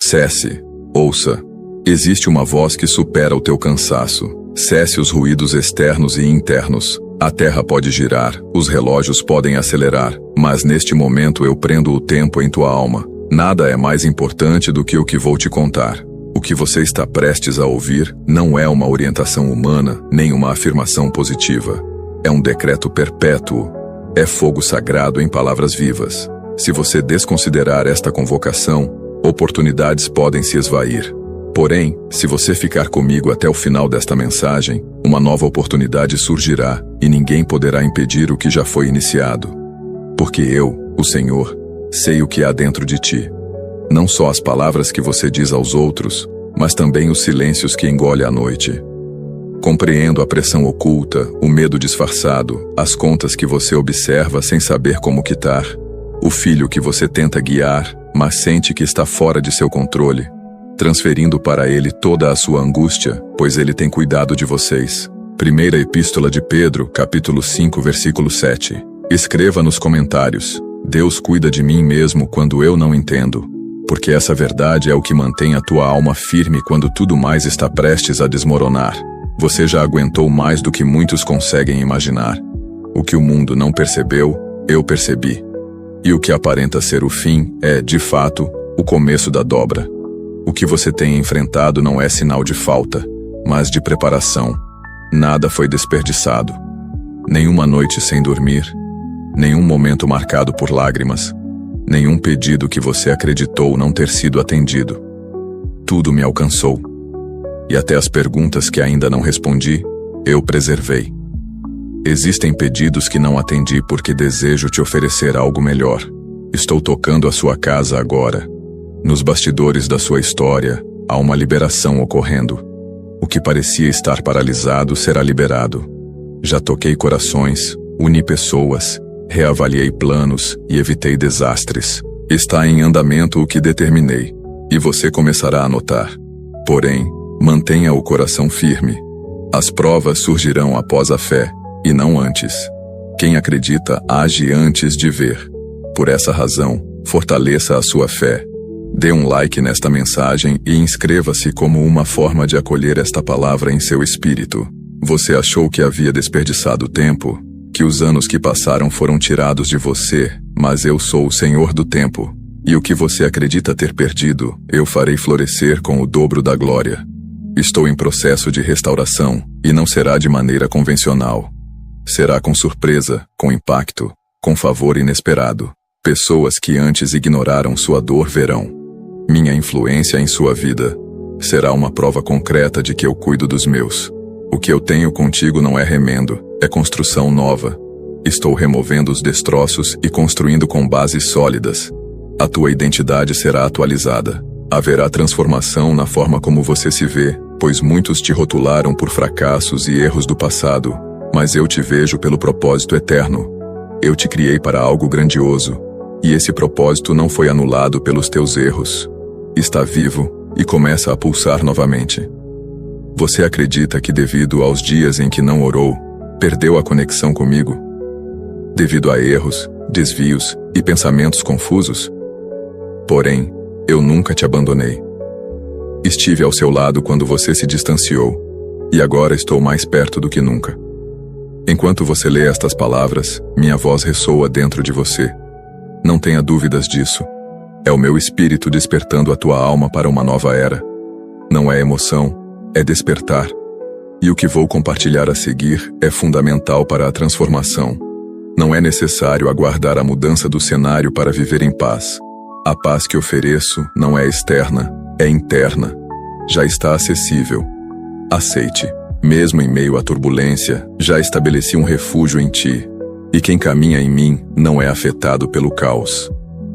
Cesse, ouça. Existe uma voz que supera o teu cansaço. Cesse os ruídos externos e internos. A terra pode girar, os relógios podem acelerar, mas neste momento eu prendo o tempo em tua alma. Nada é mais importante do que o que vou te contar. O que você está prestes a ouvir não é uma orientação humana, nem uma afirmação positiva. É um decreto perpétuo. É fogo sagrado em palavras vivas. Se você desconsiderar esta convocação, oportunidades podem se esvair. Porém, se você ficar comigo até o final desta mensagem, uma nova oportunidade surgirá e ninguém poderá impedir o que já foi iniciado. Porque eu, o Senhor, sei o que há dentro de ti. Não só as palavras que você diz aos outros, mas também os silêncios que engole à noite. Compreendo a pressão oculta, o medo disfarçado, as contas que você observa sem saber como quitar, o filho que você tenta guiar, mas sente que está fora de seu controle, transferindo para ele toda a sua angústia, pois ele tem cuidado de vocês. Primeira Epístola de Pedro, capítulo 5, versículo 7. Escreva nos comentários: Deus cuida de mim mesmo quando eu não entendo, porque essa verdade é o que mantém a tua alma firme quando tudo mais está prestes a desmoronar. Você já aguentou mais do que muitos conseguem imaginar. O que o mundo não percebeu, eu percebi. E o que aparenta ser o fim é, de fato, o começo da dobra. O que você tem enfrentado não é sinal de falta, mas de preparação. Nada foi desperdiçado. Nenhuma noite sem dormir, nenhum momento marcado por lágrimas, nenhum pedido que você acreditou não ter sido atendido. Tudo me alcançou. E até as perguntas que ainda não respondi, eu preservei. Existem pedidos que não atendi porque desejo te oferecer algo melhor. Estou tocando a sua casa agora. Nos bastidores da sua história, há uma liberação ocorrendo. O que parecia estar paralisado será liberado. Já toquei corações, uni pessoas, reavaliei planos e evitei desastres. Está em andamento o que determinei, e você começará a notar. Porém, mantenha o coração firme. As provas surgirão após a fé, e não antes. Quem acredita age antes de ver. Por essa razão, fortaleça a sua fé. Dê um like nesta mensagem e inscreva-se como uma forma de acolher esta palavra em seu espírito. Você achou que havia desperdiçado tempo? Que os anos que passaram foram tirados de você, mas eu sou o Senhor do tempo. E o que você acredita ter perdido, eu farei florescer com o dobro da glória. Estou em processo de restauração, e não será de maneira convencional. Será com surpresa, com impacto, com favor inesperado. Pessoas que antes ignoraram sua dor verão. Minha influência em sua vida será uma prova concreta de que eu cuido dos meus. O que eu tenho contigo não é remendo, é construção nova. Estou removendo os destroços e construindo com bases sólidas. A tua identidade será atualizada. Haverá transformação na forma como você se vê, pois muitos te rotularam por fracassos e erros do passado, mas eu te vejo pelo propósito eterno. Eu te criei para algo grandioso, e esse propósito não foi anulado pelos teus erros. Está vivo e começa a pulsar novamente. Você acredita que devido aos dias em que não orou, perdeu a conexão comigo? Devido a erros, desvios e pensamentos confusos? Porém, eu nunca te abandonei. Estive ao seu lado quando você se distanciou, e agora estou mais perto do que nunca. Enquanto você lê estas palavras, minha voz ressoa dentro de você. Não tenha dúvidas disso. É o meu espírito despertando a tua alma para uma nova era. Não é emoção, é despertar. E o que vou compartilhar a seguir é fundamental para a transformação. Não é necessário aguardar a mudança do cenário para viver em paz. A paz que ofereço não é externa, é interna. Já está acessível. Aceite. Mesmo em meio à turbulência, já estabeleci um refúgio em ti. E quem caminha em mim não é afetado pelo caos.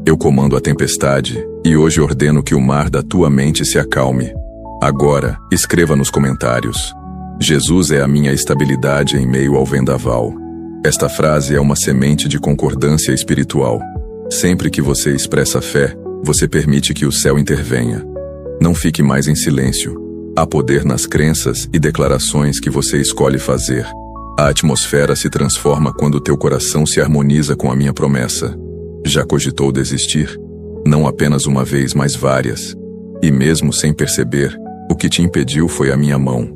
Eu comando a tempestade, e hoje ordeno que o mar da tua mente se acalme. Agora, escreva nos comentários: Jesus é a minha estabilidade em meio ao vendaval. Esta frase é uma semente de concordância espiritual. Sempre que você expressa fé, você permite que o céu intervenha. Não fique mais em silêncio. Há poder nas crenças e declarações que você escolhe fazer. A atmosfera se transforma quando teu coração se harmoniza com a minha promessa. Já cogitou desistir? Não apenas uma vez, mas várias. E mesmo sem perceber, o que te impediu foi a minha mão.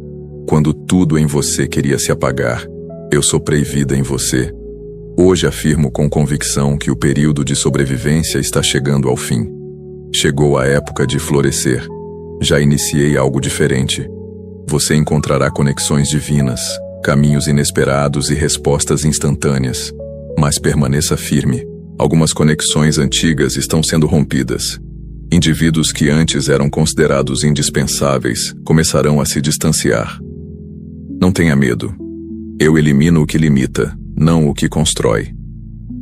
Quando tudo em você queria se apagar, eu soprei vida em você. Hoje afirmo com convicção que o período de sobrevivência está chegando ao fim. Chegou a época de florescer. Já iniciei algo diferente. Você encontrará conexões divinas, caminhos inesperados e respostas instantâneas. Mas permaneça firme. Algumas conexões antigas estão sendo rompidas. Indivíduos que antes eram considerados indispensáveis começarão a se distanciar. Não tenha medo. Eu elimino o que limita, não o que constrói.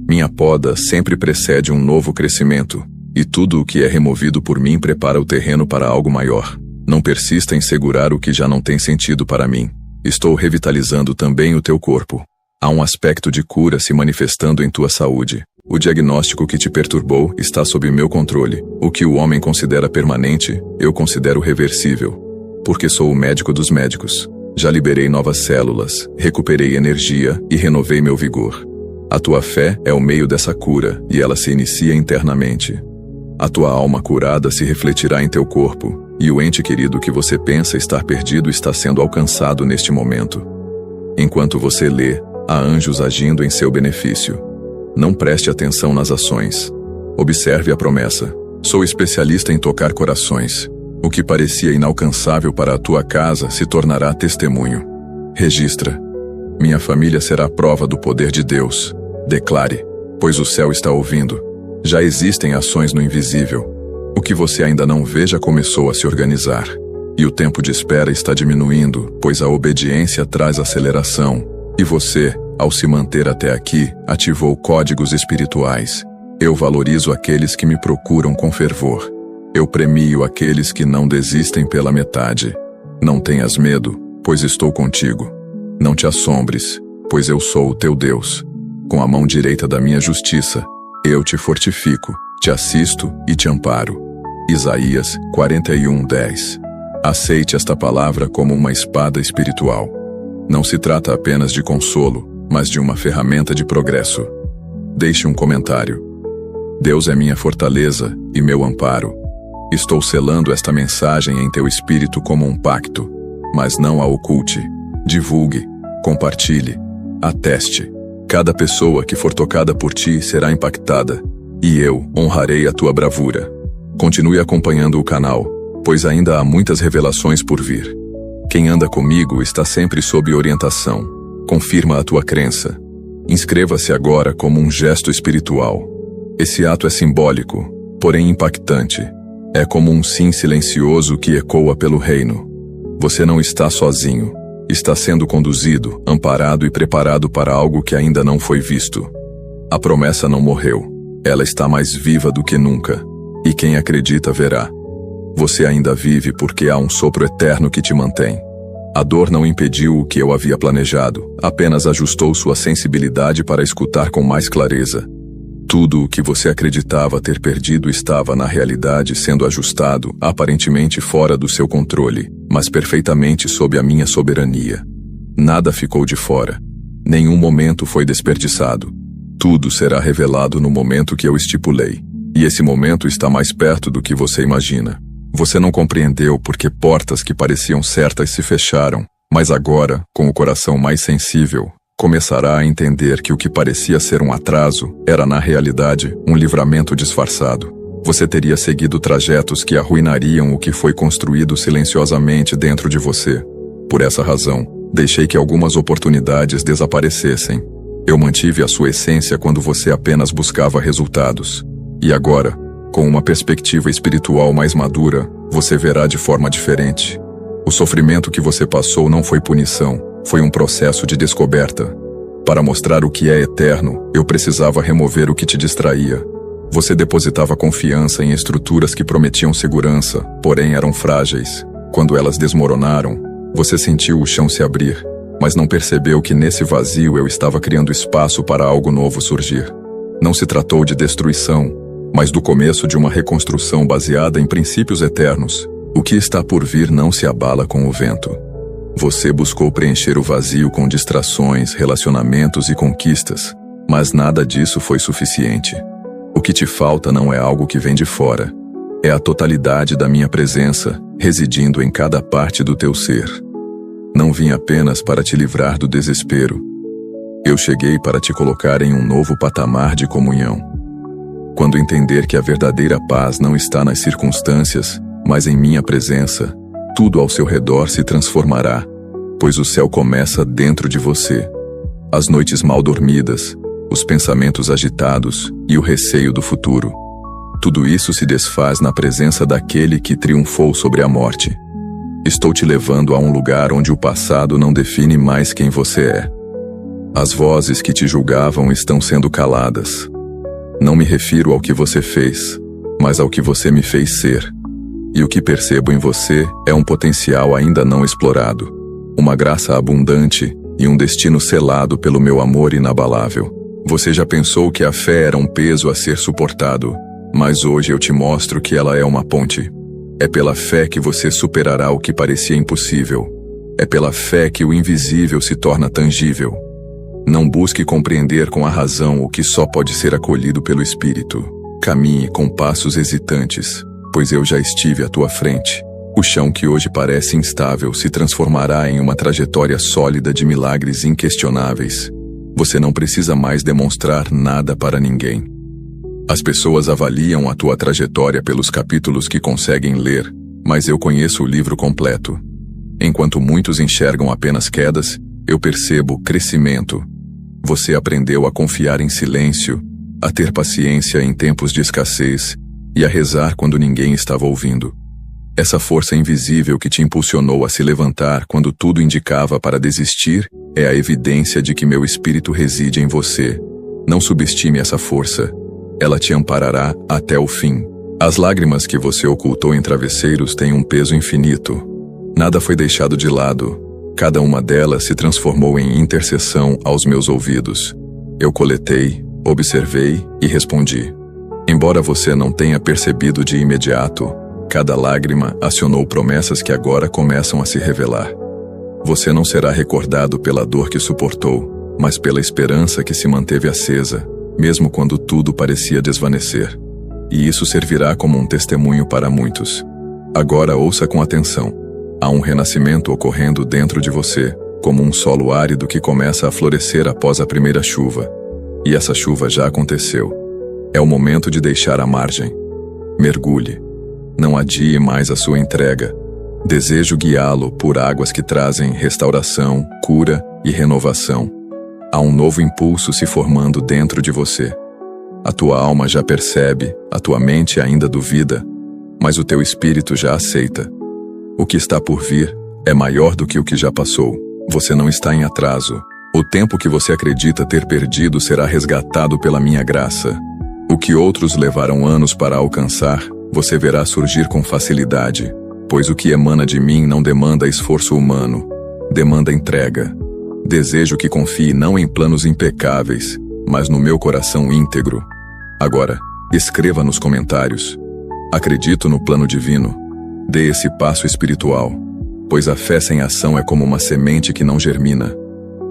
Minha poda sempre precede um novo crescimento, e tudo o que é removido por mim prepara o terreno para algo maior. Não persista em segurar o que já não tem sentido para mim. Estou revitalizando também o teu corpo. Há um aspecto de cura se manifestando em tua saúde. O diagnóstico que te perturbou está sob meu controle. O que o homem considera permanente, eu considero reversível. Porque sou o médico dos médicos. Já liberei novas células, recuperei energia e renovei meu vigor. A tua fé é o meio dessa cura e ela se inicia internamente. A tua alma curada se refletirá em teu corpo, e o ente querido que você pensa estar perdido está sendo alcançado neste momento. Enquanto você lê, há anjos agindo em seu benefício. Não preste atenção nas ações. Observe a promessa. Sou especialista em tocar corações. O que parecia inalcançável para a tua casa se tornará testemunho. Registra. Minha família será a prova do poder de Deus. Declare, pois o céu está ouvindo. Já existem ações no invisível. O que você ainda não vê já começou a se organizar. E o tempo de espera está diminuindo, pois a obediência traz aceleração. E você, ao se manter até aqui, ativou códigos espirituais. Eu valorizo aqueles que me procuram com fervor. Eu premio aqueles que não desistem pela metade. Não tenhas medo, pois estou contigo. Não te assombres, pois eu sou o teu Deus. Com a mão direita da minha justiça, eu te fortifico, te assisto e te amparo. Isaías 41:10. Aceite esta palavra como uma espada espiritual. Não se trata apenas de consolo, mas de uma ferramenta de progresso. Deixe um comentário. Deus é minha fortaleza e meu amparo. Estou selando esta mensagem em teu espírito como um pacto, mas não a oculte. Divulgue, compartilhe, ateste. Cada pessoa que for tocada por ti será impactada, e eu honrarei a tua bravura. Continue acompanhando o canal, pois ainda há muitas revelações por vir. Quem anda comigo está sempre sob orientação. Confirma a tua crença. Inscreva-se agora como um gesto espiritual. Esse ato é simbólico, porém impactante. É como um sim silencioso que ecoa pelo reino. Você não está sozinho. Está sendo conduzido, amparado e preparado para algo que ainda não foi visto. A promessa não morreu. Ela está mais viva do que nunca. E quem acredita verá. Você ainda vive porque há um sopro eterno que te mantém. A dor não impediu o que eu havia planejado, apenas ajustou sua sensibilidade para escutar com mais clareza. Tudo o que você acreditava ter perdido estava na realidade sendo ajustado, aparentemente fora do seu controle, mas perfeitamente sob a minha soberania. Nada ficou de fora. Nenhum momento foi desperdiçado. Tudo será revelado no momento que eu estipulei. E esse momento está mais perto do que você imagina. Você não compreendeu porque portas que pareciam certas se fecharam, mas agora, com o coração mais sensível, começará a entender que o que parecia ser um atraso era na realidade um livramento disfarçado. Você teria seguido trajetos que arruinariam o que foi construído silenciosamente dentro de você. Por essa razão, deixei que algumas oportunidades desaparecessem. Eu mantive a sua essência quando você apenas buscava resultados. E agora, com uma perspectiva espiritual mais madura, você verá de forma diferente. O sofrimento que você passou não foi punição, foi um processo de descoberta. Para mostrar o que é eterno, eu precisava remover o que te distraía. Você depositava confiança em estruturas que prometiam segurança, porém eram frágeis. Quando elas desmoronaram, você sentiu o chão se abrir, mas não percebeu que nesse vazio eu estava criando espaço para algo novo surgir. Não se tratou de destruição, mas do começo de uma reconstrução baseada em princípios eternos. O que está por vir não se abala com o vento. Você buscou preencher o vazio com distrações, relacionamentos e conquistas, mas nada disso foi suficiente. O que te falta não é algo que vem de fora. É a totalidade da minha presença, residindo em cada parte do teu ser. Não vim apenas para te livrar do desespero. Eu cheguei para te colocar em um novo patamar de comunhão. Quando entender que a verdadeira paz não está nas circunstâncias, mas em minha presença, tudo ao seu redor se transformará, pois o céu começa dentro de você. As noites mal dormidas, os pensamentos agitados e o receio do futuro. Tudo isso se desfaz na presença daquele que triunfou sobre a morte. Estou te levando a um lugar onde o passado não define mais quem você é. As vozes que te julgavam estão sendo caladas. Não me refiro ao que você fez, mas ao que você me fez ser. E o que percebo em você é um potencial ainda não explorado, uma graça abundante e um destino selado pelo meu amor inabalável. Você já pensou que a fé era um peso a ser suportado, mas hoje eu te mostro que ela é uma ponte. É pela fé que você superará o que parecia impossível. É pela fé que o invisível se torna tangível. Não busque compreender com a razão o que só pode ser acolhido pelo Espírito. Caminhe com passos hesitantes, pois eu já estive à tua frente. O chão que hoje parece instável se transformará em uma trajetória sólida de milagres inquestionáveis. Você não precisa mais demonstrar nada para ninguém. As pessoas avaliam a tua trajetória pelos capítulos que conseguem ler, mas eu conheço o livro completo. Enquanto muitos enxergam apenas quedas, eu percebo crescimento. Você aprendeu a confiar em silêncio, a ter paciência em tempos de escassez e a rezar quando ninguém estava ouvindo. Essa força invisível que te impulsionou a se levantar quando tudo indicava para desistir é a evidência de que meu espírito reside em você. Não subestime essa força. Ela te amparará até o fim. As lágrimas que você ocultou em travesseiros têm um peso infinito. Nada foi deixado de lado. Cada uma delas se transformou em intercessão aos meus ouvidos. Eu coletei, observei e respondi. Embora você não tenha percebido de imediato, cada lágrima acionou promessas que agora começam a se revelar. Você não será recordado pela dor que suportou, mas pela esperança que se manteve acesa, mesmo quando tudo parecia desvanecer. E isso servirá como um testemunho para muitos. Agora ouça com atenção. Há um renascimento ocorrendo dentro de você, como um solo árido que começa a florescer após a primeira chuva. E essa chuva já aconteceu. É o momento de deixar a margem. Mergulhe. Não adie mais a sua entrega. Desejo guiá-lo por águas que trazem restauração, cura e renovação. Há um novo impulso se formando dentro de você. A tua alma já percebe, a tua mente ainda duvida, mas o teu espírito já aceita. O que está por vir é maior do que o que já passou. Você não está em atraso. O tempo que você acredita ter perdido será resgatado pela minha graça. O que outros levaram anos para alcançar, você verá surgir com facilidade, pois o que emana de mim não demanda esforço humano, demanda entrega. Desejo que confie não em planos impecáveis, mas no meu coração íntegro. Agora, escreva nos comentários. Acredito no plano divino. Dê esse passo espiritual, pois a fé sem ação é como uma semente que não germina.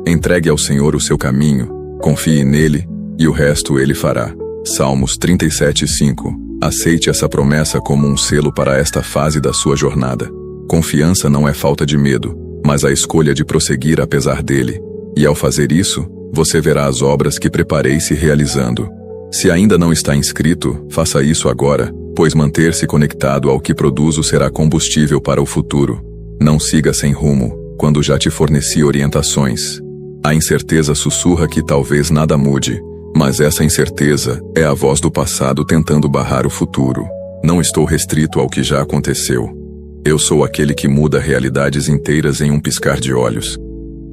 Entregue ao Senhor o seu caminho, confie nele e o resto ele fará. Salmos 37:5. Aceite essa promessa como um selo para esta fase da sua jornada. Confiança não é falta de medo, mas a escolha de prosseguir apesar dele. E ao fazer isso, você verá as obras que preparei se realizando. Se ainda não está inscrito, faça isso agora, pois manter-se conectado ao que produzo será combustível para o futuro. Não siga sem rumo, quando já te forneci orientações. A incerteza sussurra que talvez nada mude, mas essa incerteza é a voz do passado tentando barrar o futuro. Não estou restrito ao que já aconteceu. Eu sou aquele que muda realidades inteiras em um piscar de olhos.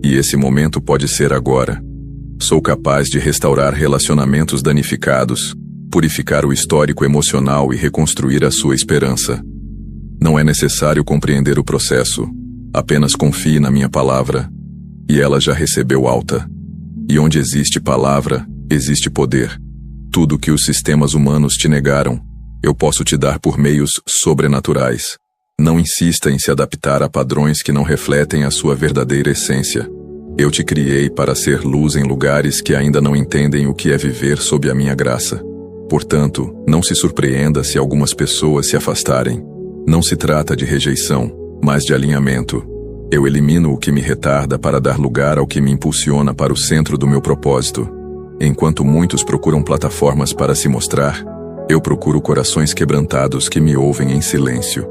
E esse momento pode ser agora. Sou capaz de restaurar relacionamentos danificados, purificar o histórico emocional e reconstruir a sua esperança. Não é necessário compreender o processo, apenas confie na minha palavra, e ela já recebeu alta. E onde existe palavra, existe poder. Tudo que os sistemas humanos te negaram, eu posso te dar por meios sobrenaturais. Não insista em se adaptar a padrões que não refletem a sua verdadeira essência. Eu te criei para ser luz em lugares que ainda não entendem o que é viver sob a minha graça. Portanto, não se surpreenda se algumas pessoas se afastarem. Não se trata de rejeição, mas de alinhamento. Eu elimino o que me retarda para dar lugar ao que me impulsiona para o centro do meu propósito. Enquanto muitos procuram plataformas para se mostrar, eu procuro corações quebrantados que me ouvem em silêncio.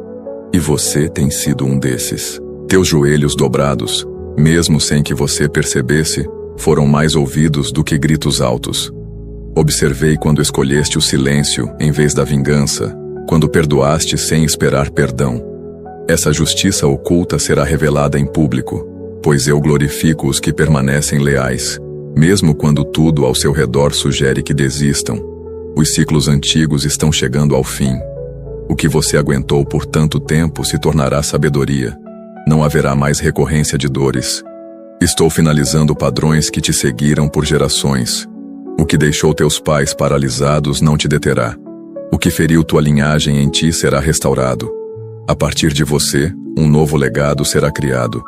E você tem sido um desses. Teus joelhos dobrados, mesmo sem que você percebesse, foram mais ouvidos do que gritos altos. Observei quando escolheste o silêncio em vez da vingança, quando perdoaste sem esperar perdão. Essa justiça oculta será revelada em público, pois eu glorifico os que permanecem leais, mesmo quando tudo ao seu redor sugere que desistam. Os ciclos antigos estão chegando ao fim. O que você aguentou por tanto tempo se tornará sabedoria. Não haverá mais recorrência de dores. Estou finalizando padrões que te seguiram por gerações. O que deixou teus pais paralisados não te deterá. O que feriu tua linhagem em ti será restaurado. A partir de você, um novo legado será criado.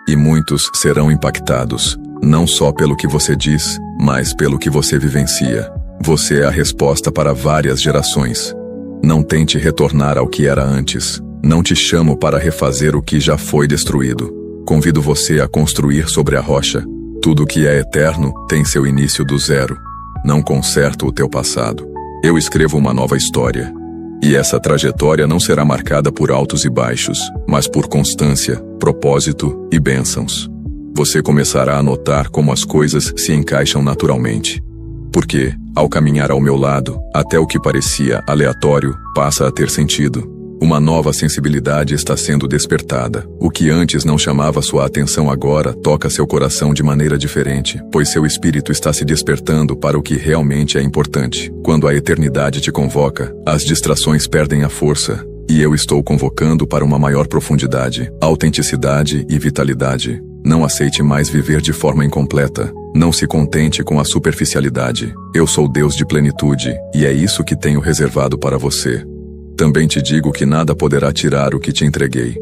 E muitos serão impactados, não só pelo que você diz, mas pelo que você vivencia. Você é a resposta para várias gerações. Não tente retornar ao que era antes. Não te chamo para refazer o que já foi destruído. Convido você a construir sobre a rocha. Tudo que é eterno tem seu início do zero. Não conserto o teu passado. Eu escrevo uma nova história. E essa trajetória não será marcada por altos e baixos, mas por constância, propósito e bênçãos. Você começará a notar como as coisas se encaixam naturalmente. Porque, ao caminhar ao meu lado, até o que parecia aleatório passa a ter sentido. Uma nova sensibilidade está sendo despertada. O que antes não chamava sua atenção agora toca seu coração de maneira diferente, pois seu espírito está se despertando para o que realmente é importante. Quando a eternidade te convoca, as distrações perdem a força, e eu estou convocando para uma maior profundidade, autenticidade e vitalidade. Não aceite mais viver de forma incompleta. Não se contente com a superficialidade. Eu sou Deus de plenitude, e é isso que tenho reservado para você. Também te digo que nada poderá tirar o que te entreguei.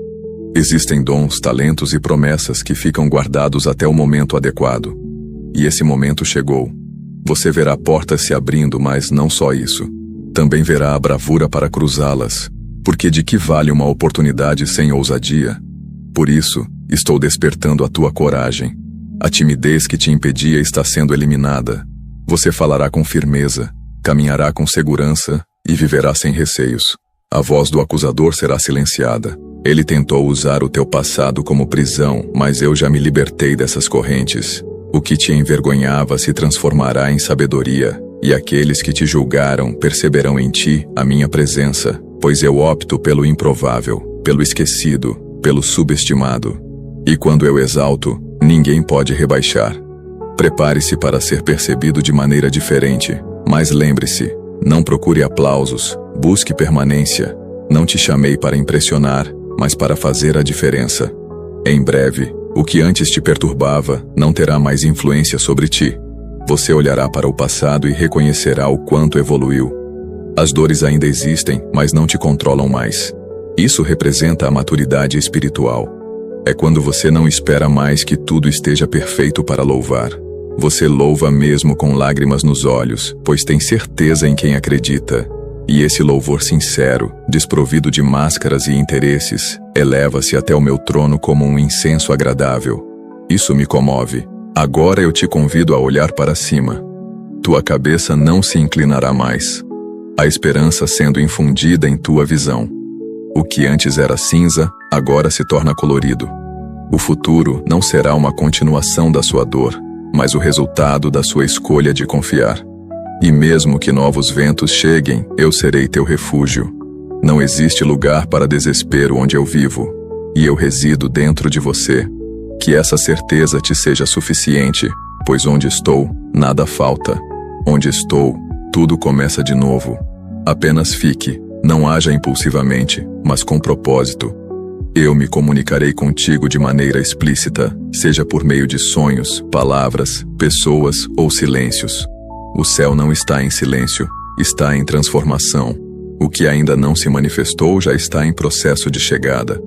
Existem dons, talentos e promessas que ficam guardados até o momento adequado. E esse momento chegou. Você verá portas se abrindo, mas não só isso. Também verá a bravura para cruzá-las, porque de que vale uma oportunidade sem ousadia? Por isso, estou despertando a tua coragem. A timidez que te impedia está sendo eliminada. Você falará com firmeza, caminhará com segurança e viverá sem receios. A voz do acusador será silenciada. Ele tentou usar o teu passado como prisão, mas eu já me libertei dessas correntes. O que te envergonhava se transformará em sabedoria, e aqueles que te julgaram perceberão em ti a minha presença, pois eu opto pelo improvável, pelo esquecido, pelo subestimado. E quando eu exalto, ninguém pode rebaixar. Prepare-se para ser percebido de maneira diferente, mas lembre-se, não procure aplausos, busque permanência. Não te chamei para impressionar, mas para fazer a diferença. Em breve, o que antes te perturbava não terá mais influência sobre ti. Você olhará para o passado e reconhecerá o quanto evoluiu. As dores ainda existem, mas não te controlam mais. Isso representa a maturidade espiritual. É quando você não espera mais que tudo esteja perfeito para louvar. Você louva mesmo com lágrimas nos olhos, pois tem certeza em quem acredita. E esse louvor sincero, desprovido de máscaras e interesses, eleva-se até o meu trono como um incenso agradável. Isso me comove. Agora eu te convido a olhar para cima. Tua cabeça não se inclinará mais. A esperança sendo infundida em tua visão. O que antes era cinza, agora se torna colorido. O futuro não será uma continuação da sua dor, mas o resultado da sua escolha de confiar. E mesmo que novos ventos cheguem, eu serei teu refúgio. Não existe lugar para desespero onde eu vivo, e eu resido dentro de você. Que essa certeza te seja suficiente, pois onde estou, nada falta. Onde estou, tudo começa de novo. Apenas fique, não haja impulsivamente, mas com propósito. Eu me comunicarei contigo de maneira explícita, seja por meio de sonhos, palavras, pessoas ou silêncios. O céu não está em silêncio, está em transformação. O que ainda não se manifestou já está em processo de chegada.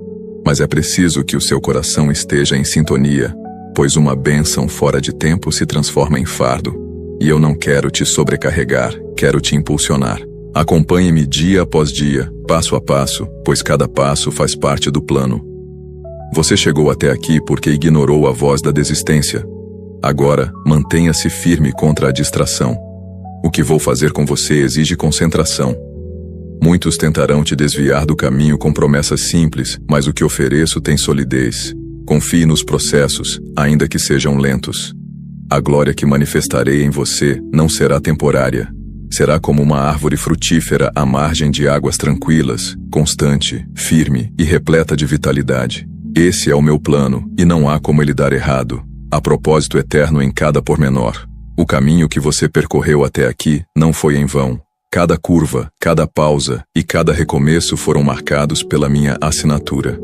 Mas é preciso que o seu coração esteja em sintonia, pois uma bênção fora de tempo se transforma em fardo. E eu não quero te sobrecarregar, quero te impulsionar. Acompanhe-me dia após dia, passo a passo, pois cada passo faz parte do plano. Você chegou até aqui porque ignorou a voz da desistência. Agora, mantenha-se firme contra a distração. O que vou fazer com você exige concentração. Muitos tentarão te desviar do caminho com promessas simples, mas o que ofereço tem solidez. Confie nos processos, ainda que sejam lentos. A glória que manifestarei em você não será temporária. Será como uma árvore frutífera à margem de águas tranquilas, constante, firme e repleta de vitalidade. Esse é o meu plano, e não há como ele dar errado. Há propósito eterno em cada pormenor. O caminho que você percorreu até aqui não foi em vão. Cada curva, cada pausa e cada recomeço foram marcados pela minha assinatura.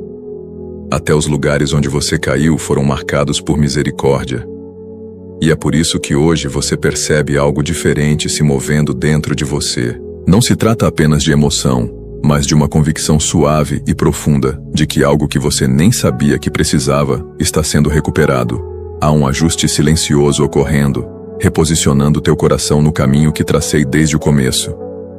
Até os lugares onde você caiu foram marcados por misericórdia. E é por isso que hoje você percebe algo diferente se movendo dentro de você. Não se trata apenas de emoção, mas de uma convicção suave e profunda de que algo que você nem sabia que precisava está sendo recuperado. Há um ajuste silencioso ocorrendo, reposicionando teu coração no caminho que tracei desde o começo.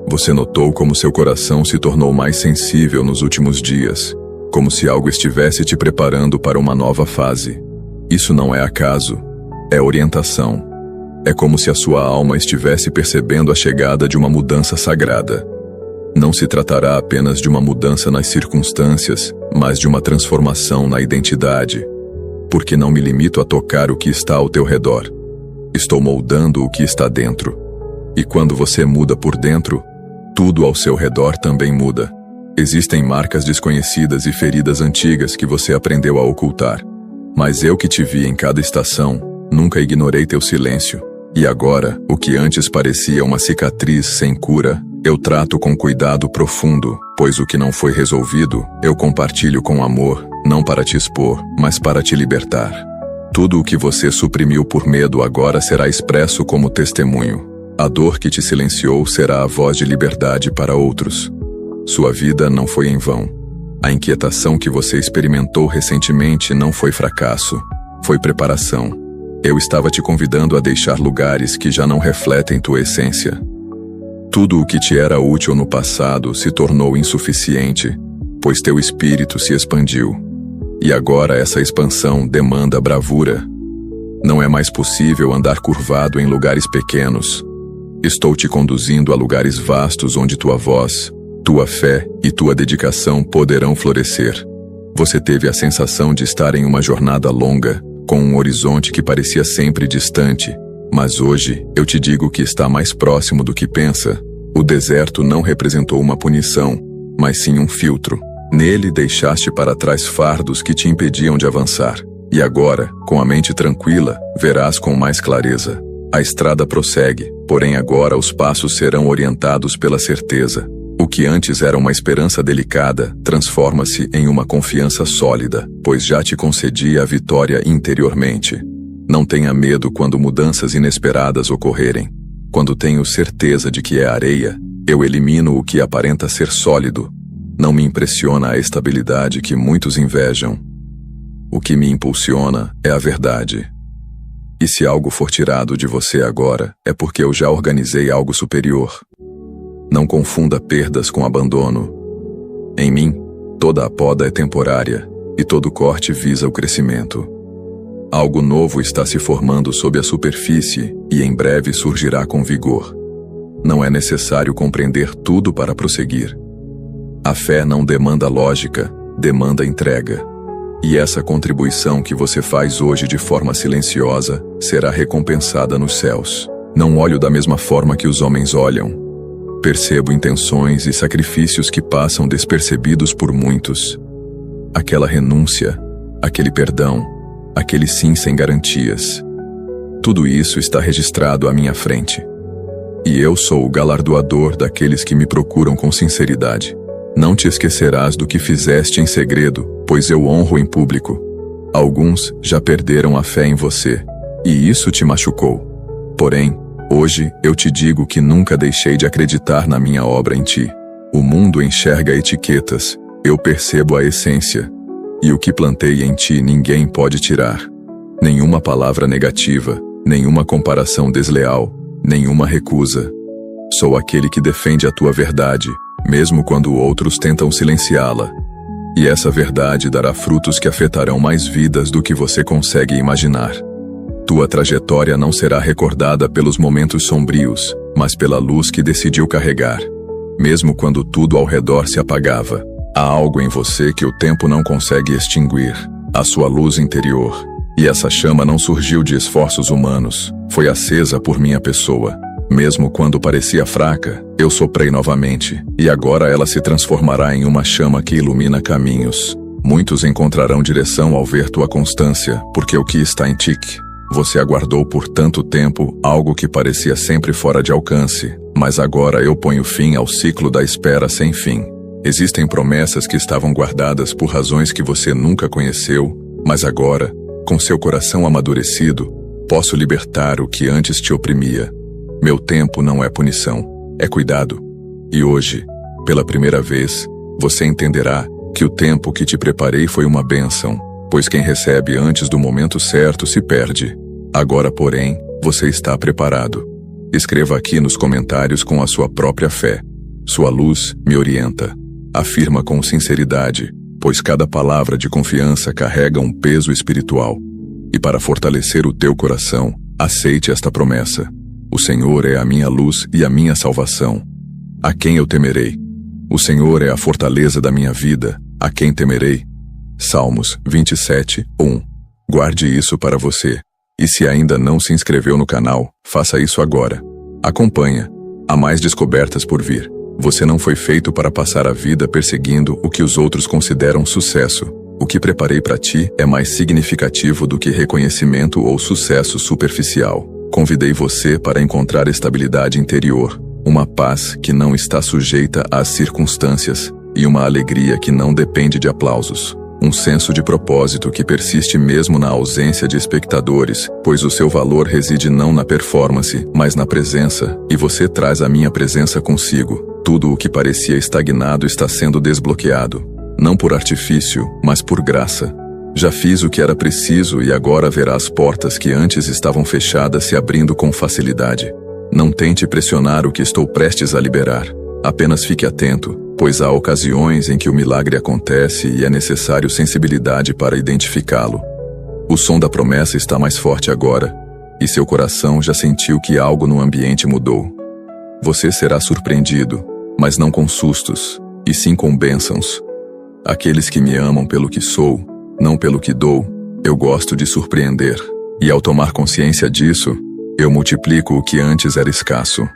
Você notou como seu coração se tornou mais sensível nos últimos dias, como se algo estivesse te preparando para uma nova fase. Isso não é acaso, é orientação. É como se a sua alma estivesse percebendo a chegada de uma mudança sagrada. Não se tratará apenas de uma mudança nas circunstâncias, mas de uma transformação na identidade. Porque não me limito a tocar o que está ao teu redor. Estou moldando o que está dentro. E quando você muda por dentro, tudo ao seu redor também muda. Existem marcas desconhecidas e feridas antigas que você aprendeu a ocultar. Mas eu que te vi em cada estação, nunca ignorei teu silêncio. E agora, o que antes parecia uma cicatriz sem cura, eu trato com cuidado profundo, pois o que não foi resolvido, eu compartilho com amor, não para te expor, mas para te libertar. Tudo o que você suprimiu por medo agora será expresso como testemunho. A dor que te silenciou será a voz de liberdade para outros. Sua vida não foi em vão. A inquietação que você experimentou recentemente não foi fracasso, foi preparação. Eu estava te convidando a deixar lugares que já não refletem tua essência. Tudo o que te era útil no passado se tornou insuficiente, pois teu espírito se expandiu. E agora essa expansão demanda bravura. Não é mais possível andar curvado em lugares pequenos. Estou te conduzindo a lugares vastos onde tua voz, tua fé e tua dedicação poderão florescer. Você teve a sensação de estar em uma jornada longa, com um horizonte que parecia sempre distante, mas hoje eu te digo que está mais próximo do que pensa. O deserto não representou uma punição, mas sim um filtro. Nele deixaste para trás fardos que te impediam de avançar. E agora, com a mente tranquila, verás com mais clareza. A estrada prossegue, porém agora os passos serão orientados pela certeza. O que antes era uma esperança delicada, transforma-se em uma confiança sólida, pois já te concedi a vitória interiormente. Não tenha medo quando mudanças inesperadas ocorrerem. Quando tenho certeza de que é areia, eu elimino o que aparenta ser sólido. Não me impressiona a estabilidade que muitos invejam. O que me impulsiona é a verdade. E se algo for tirado de você agora, é porque eu já organizei algo superior. Não confunda perdas com abandono. Em mim, toda a poda é temporária, e todo corte visa o crescimento. Algo novo está se formando sob a superfície, e em breve surgirá com vigor. Não é necessário compreender tudo para prosseguir. A fé não demanda lógica, demanda entrega. E essa contribuição que você faz hoje de forma silenciosa será recompensada nos céus. Não olho da mesma forma que os homens olham. Percebo intenções e sacrifícios que passam despercebidos por muitos. Aquela renúncia, aquele perdão, aquele sim sem garantias. Tudo isso está registrado à minha frente. E eu sou o galardoador daqueles que me procuram com sinceridade. Não te esquecerás do que fizeste em segredo, pois eu honro em público. Alguns já perderam a fé em você, e isso te machucou. Porém, hoje eu te digo que nunca deixei de acreditar na minha obra em ti. O mundo enxerga etiquetas, eu percebo a essência. E o que plantei em ti ninguém pode tirar. Nenhuma palavra negativa, nenhuma comparação desleal, nenhuma recusa. Sou aquele que defende a tua verdade, mesmo quando outros tentam silenciá-la. E essa verdade dará frutos que afetarão mais vidas do que você consegue imaginar. Tua trajetória não será recordada pelos momentos sombrios, mas pela luz que decidiu carregar. Mesmo quando tudo ao redor se apagava, há algo em você que o tempo não consegue extinguir, a sua luz interior. E essa chama não surgiu de esforços humanos, foi acesa por minha pessoa. Mesmo quando parecia fraca, eu soprei novamente, e agora ela se transformará em uma chama que ilumina caminhos. Muitos encontrarão direção ao ver tua constância, porque o que está em ti. Você aguardou por tanto tempo algo que parecia sempre fora de alcance, mas agora eu ponho fim ao ciclo da espera sem fim. Existem promessas que estavam guardadas por razões que você nunca conheceu, mas agora, com seu coração amadurecido, posso libertar o que antes te oprimia. Meu tempo não é punição, é cuidado. E hoje, pela primeira vez, você entenderá que o tempo que te preparei foi uma bênção, pois quem recebe antes do momento certo se perde. Agora, porém, você está preparado. Escreva aqui nos comentários com a sua própria fé. Sua luz me orienta. Afirma com sinceridade, pois cada palavra de confiança carrega um peso espiritual. E para fortalecer o teu coração, aceite esta promessa. O Senhor é a minha luz e a minha salvação. A quem eu temerei? O Senhor é a fortaleza da minha vida. A quem temerei? Salmos 27, 1. Guarde isso para você. E se ainda não se inscreveu no canal, faça isso agora. Acompanha. Há mais descobertas por vir. Você não foi feito para passar a vida perseguindo o que os outros consideram sucesso. O que preparei para ti é mais significativo do que reconhecimento ou sucesso superficial. Convidei você para encontrar estabilidade interior, uma paz que não está sujeita às circunstâncias e uma alegria que não depende de aplausos. Um senso de propósito que persiste mesmo na ausência de espectadores, pois o seu valor reside não na performance, mas na presença, e você traz a minha presença consigo. Tudo o que parecia estagnado está sendo desbloqueado, não por artifício, mas por graça. Já fiz o que era preciso e agora verá as portas que antes estavam fechadas se abrindo com facilidade. Não tente pressionar o que estou prestes a liberar. Apenas fique atento, pois há ocasiões em que o milagre acontece e é necessário sensibilidade para identificá-lo. O som da promessa está mais forte agora, e seu coração já sentiu que algo no ambiente mudou. Você será surpreendido, mas não com sustos, e sim com bênçãos. Aqueles que me amam pelo que sou, não pelo que dou, eu gosto de surpreender. E ao tomar consciência disso, eu multiplico o que antes era escasso.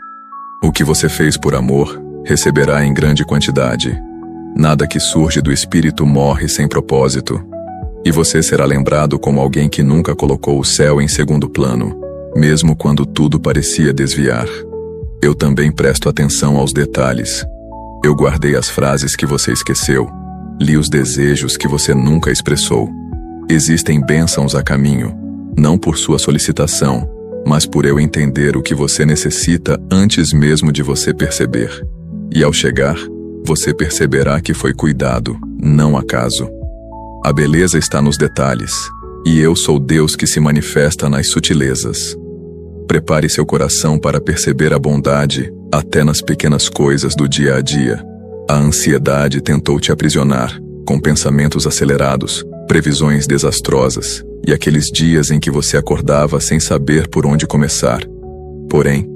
O que você fez por amor, receberá em grande quantidade. Nada que surge do espírito morre sem propósito. E você será lembrado como alguém que nunca colocou o céu em segundo plano, mesmo quando tudo parecia desviar. Eu também presto atenção aos detalhes. Eu guardei as frases que você esqueceu. Li os desejos que você nunca expressou. Existem bênçãos a caminho, não por sua solicitação, mas por eu entender o que você necessita antes mesmo de você perceber. E ao chegar, você perceberá que foi cuidado, não acaso. A beleza está nos detalhes, e eu sou Deus que se manifesta nas sutilezas. Prepare seu coração para perceber a bondade, até nas pequenas coisas do dia a dia. A ansiedade tentou te aprisionar, com pensamentos acelerados, previsões desastrosas, e aqueles dias em que você acordava sem saber por onde começar. Porém,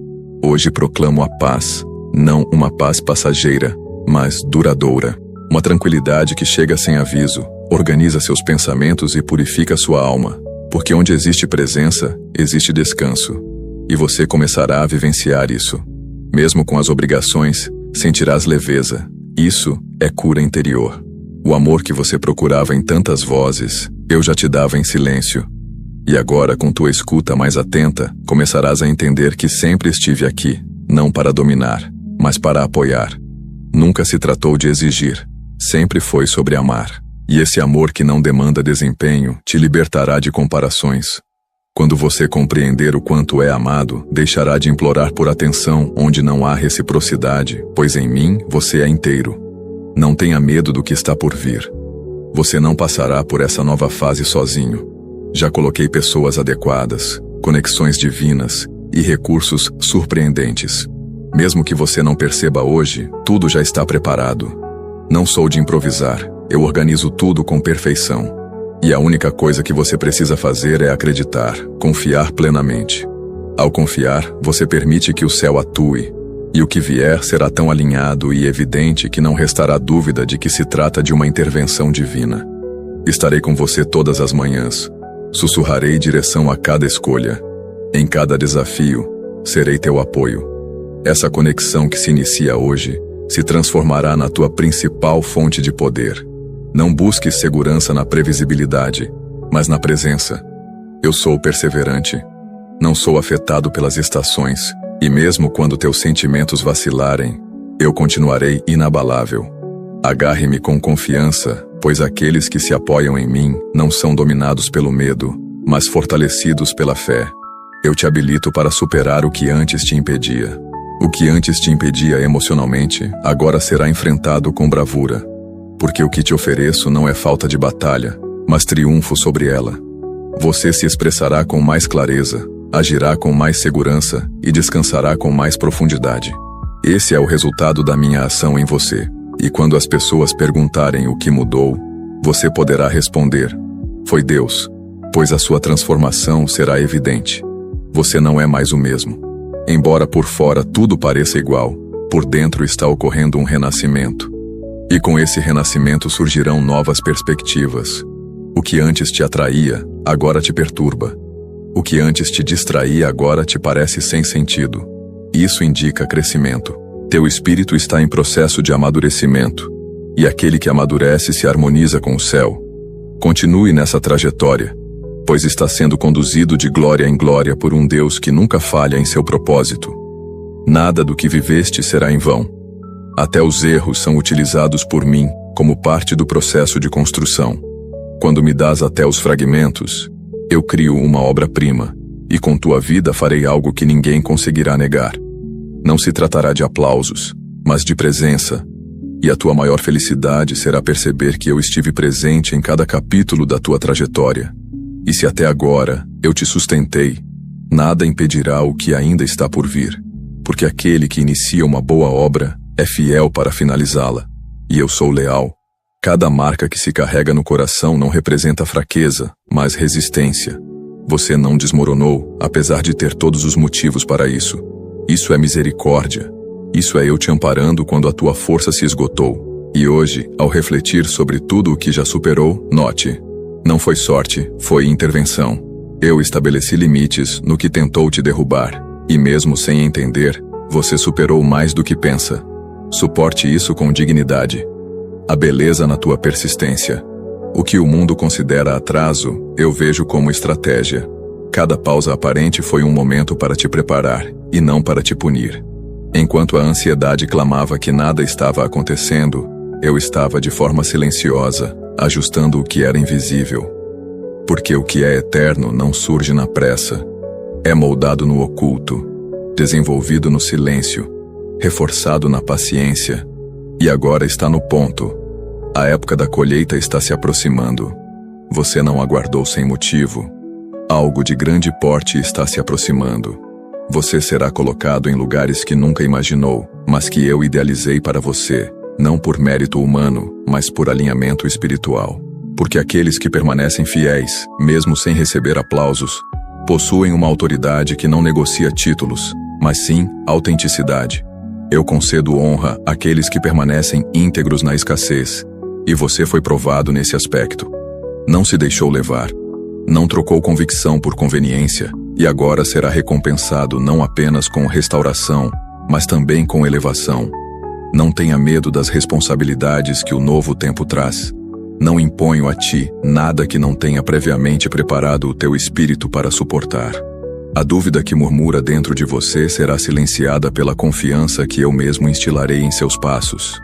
hoje proclamo a paz, não uma paz passageira, mas duradoura. Uma tranquilidade que chega sem aviso, organiza seus pensamentos e purifica sua alma, porque onde existe presença, existe descanso. E você começará a vivenciar isso. Mesmo com as obrigações, sentirás leveza. Isso é cura interior. O amor que você procurava em tantas vozes, eu já te dava em silêncio. E agora, com tua escuta mais atenta, começarás a entender que sempre estive aqui, não para dominar, mas para apoiar. Nunca se tratou de exigir, sempre foi sobre amar. E esse amor que não demanda desempenho te libertará de comparações. Quando você compreender o quanto é amado, deixará de implorar por atenção onde não há reciprocidade, pois em mim você é inteiro. Não tenha medo do que está por vir. Você não passará por essa nova fase sozinho. Já coloquei pessoas adequadas, conexões divinas, e recursos surpreendentes. Mesmo que você não perceba hoje, tudo já está preparado. Não sou de improvisar, eu organizo tudo com perfeição. E a única coisa que você precisa fazer é acreditar, confiar plenamente. Ao confiar, você permite que o céu atue, e o que vier será tão alinhado e evidente que não restará dúvida de que se trata de uma intervenção divina. Estarei com você todas as manhãs. Sussurrarei direção a cada escolha. Em cada desafio, serei teu apoio. Essa conexão que se inicia hoje se transformará na tua principal fonte de poder. Não busque segurança na previsibilidade, mas na presença. Eu sou perseverante. Não sou afetado pelas estações, e mesmo quando teus sentimentos vacilarem, eu continuarei inabalável. Agarre-me com confiança, pois aqueles que se apoiam em mim não são dominados pelo medo, mas fortalecidos pela fé. Eu te habilito para superar o que antes te impedia. O que antes te impedia emocionalmente, agora será enfrentado com bravura. Porque o que te ofereço não é falta de batalha, mas triunfo sobre ela. Você se expressará com mais clareza, agirá com mais segurança e descansará com mais profundidade. Esse é o resultado da minha ação em você. E quando as pessoas perguntarem o que mudou, você poderá responder: foi Deus, pois a sua transformação será evidente. Você não é mais o mesmo. Embora por fora tudo pareça igual, por dentro está ocorrendo um renascimento. E com esse renascimento surgirão novas perspectivas. O que antes te atraía, agora te perturba. O que antes te distraía, agora te parece sem sentido. Isso indica crescimento. Teu espírito está em processo de amadurecimento. E aquele que amadurece se harmoniza com o céu. Continue nessa trajetória, pois está sendo conduzido de glória em glória por um Deus que nunca falha em seu propósito. Nada do que viveste será em vão. Até os erros são utilizados por mim como parte do processo de construção. Quando me dás até os fragmentos, eu crio uma obra-prima, e com tua vida farei algo que ninguém conseguirá negar. Não se tratará de aplausos, mas de presença, e a tua maior felicidade será perceber que eu estive presente em cada capítulo da tua trajetória. E se até agora eu te sustentei, nada impedirá o que ainda está por vir, porque aquele que inicia uma boa obra é fiel para finalizá-la, e eu sou leal. Cada marca que se carrega no coração não representa fraqueza, mas resistência. Você não desmoronou, apesar de ter todos os motivos para isso. Isso é misericórdia. Isso é eu te amparando quando a tua força se esgotou. E hoje, ao refletir sobre tudo o que já superou, note: não foi sorte, foi intervenção. Eu estabeleci limites no que tentou te derrubar, e mesmo sem entender, você superou mais do que pensa. Suporte isso com dignidade. A beleza na tua persistência. O que o mundo considera atraso, eu vejo como estratégia. Cada pausa aparente foi um momento para te preparar, e não para te punir. Enquanto a ansiedade clamava que nada estava acontecendo, eu estava de forma silenciosa, ajustando o que era invisível. Porque o que é eterno não surge na pressa. É moldado no oculto, desenvolvido no silêncio, reforçado na paciência, e agora está no ponto. A época da colheita está se aproximando. Você não aguardou sem motivo. Algo de grande porte está se aproximando. Você será colocado em lugares que nunca imaginou, mas que eu idealizei para você, não por mérito humano, mas por alinhamento espiritual. Porque aqueles que permanecem fiéis, mesmo sem receber aplausos, possuem uma autoridade que não negocia títulos, mas sim autenticidade. Eu concedo honra àqueles que permanecem íntegros na escassez, e você foi provado nesse aspecto. Não se deixou levar. Não trocou convicção por conveniência, e agora será recompensado não apenas com restauração, mas também com elevação. Não tenha medo das responsabilidades que o novo tempo traz. Não imponho a ti nada que não tenha previamente preparado o teu espírito para suportar. A dúvida que murmura dentro de você será silenciada pela confiança que eu mesmo instilarei em seus passos.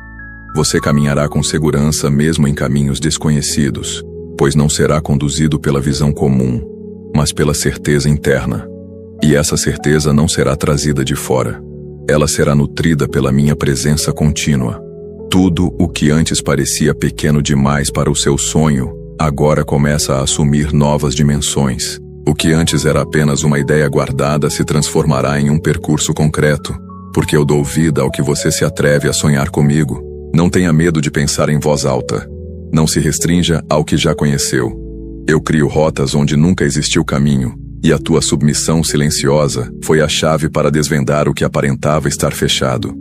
Você caminhará com segurança mesmo em caminhos desconhecidos, pois não será conduzido pela visão comum, mas pela certeza interna. E essa certeza não será trazida de fora. Ela será nutrida pela minha presença contínua. Tudo o que antes parecia pequeno demais para o seu sonho, agora começa a assumir novas dimensões. O que antes era apenas uma ideia guardada se transformará em um percurso concreto, porque eu dou vida ao que você se atreve a sonhar comigo. Não tenha medo de pensar em voz alta. Não se restrinja ao que já conheceu. Eu crio rotas onde nunca existiu caminho, e a tua submissão silenciosa foi a chave para desvendar o que aparentava estar fechado.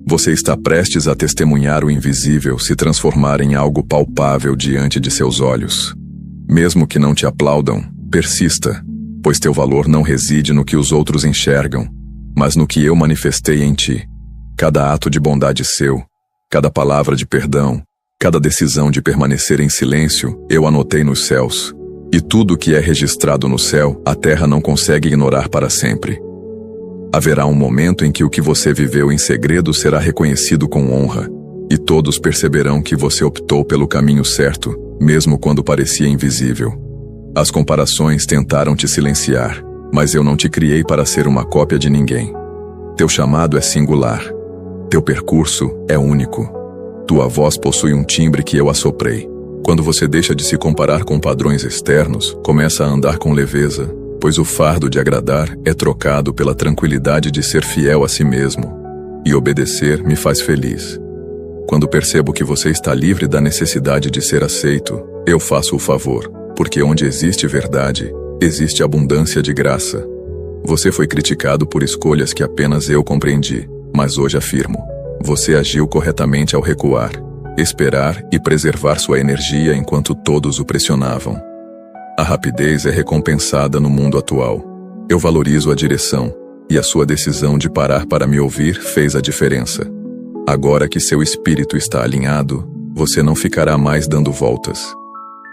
Você está prestes a testemunhar o invisível se transformar em algo palpável diante de seus olhos. Mesmo que não te aplaudam, persista, pois teu valor não reside no que os outros enxergam, mas no que eu manifestei em ti. Cada ato de bondade seu, cada palavra de perdão, cada decisão de permanecer em silêncio, eu anotei nos céus. E tudo que é registrado no céu, a terra não consegue ignorar para sempre. Haverá um momento em que o que você viveu em segredo será reconhecido com honra, e todos perceberão que você optou pelo caminho certo, mesmo quando parecia invisível. As comparações tentaram te silenciar, mas eu não te criei para ser uma cópia de ninguém. Teu chamado é singular. Teu percurso é único. Tua voz possui um timbre que eu assoprei. Quando você deixa de se comparar com padrões externos, começa a andar com leveza, pois o fardo de agradar é trocado pela tranquilidade de ser fiel a si mesmo. E obedecer me faz feliz. Quando percebo que você está livre da necessidade de ser aceito, eu faço o favor, porque onde existe verdade, existe abundância de graça. Você foi criticado por escolhas que apenas eu compreendi, mas hoje afirmo: você agiu corretamente ao recuar, esperar e preservar sua energia enquanto todos o pressionavam. A rapidez é recompensada no mundo atual. Eu valorizo a direção, e a sua decisão de parar para me ouvir fez a diferença. Agora que seu espírito está alinhado, você não ficará mais dando voltas.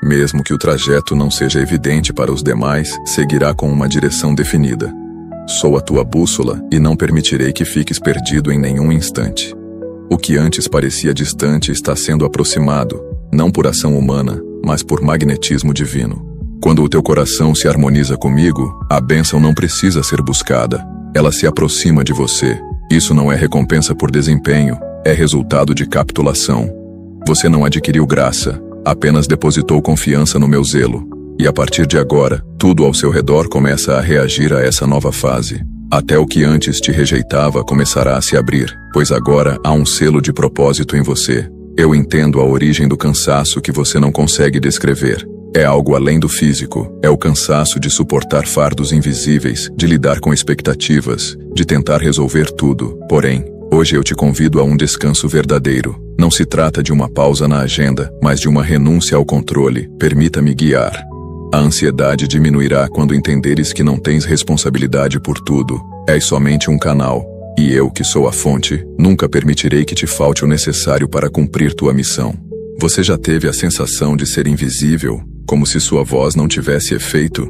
Mesmo que o trajeto não seja evidente para os demais, seguirá com uma direção definida. Sou a tua bússola e não permitirei que fiques perdido em nenhum instante. O que antes parecia distante está sendo aproximado, não por ação humana, mas por magnetismo divino. Quando o teu coração se harmoniza comigo, a bênção não precisa ser buscada. Ela se aproxima de você. Isso não é recompensa por desempenho, é resultado de capitulação. Você não adquiriu graça, apenas depositou confiança no meu zelo. E a partir de agora, tudo ao seu redor começa a reagir a essa nova fase. Até o que antes te rejeitava começará a se abrir, pois agora há um selo de propósito em você. Eu entendo a origem do cansaço que você não consegue descrever. É algo além do físico, é o cansaço de suportar fardos invisíveis, de lidar com expectativas, de tentar resolver tudo. Porém, hoje eu te convido a um descanso verdadeiro. Não se trata de uma pausa na agenda, mas de uma renúncia ao controle. Permita-me guiar. A ansiedade diminuirá quando entenderes que não tens responsabilidade por tudo. És somente um canal. E eu, que sou a fonte, nunca permitirei que te falte o necessário para cumprir tua missão. Você já teve a sensação de ser invisível, como se sua voz não tivesse efeito?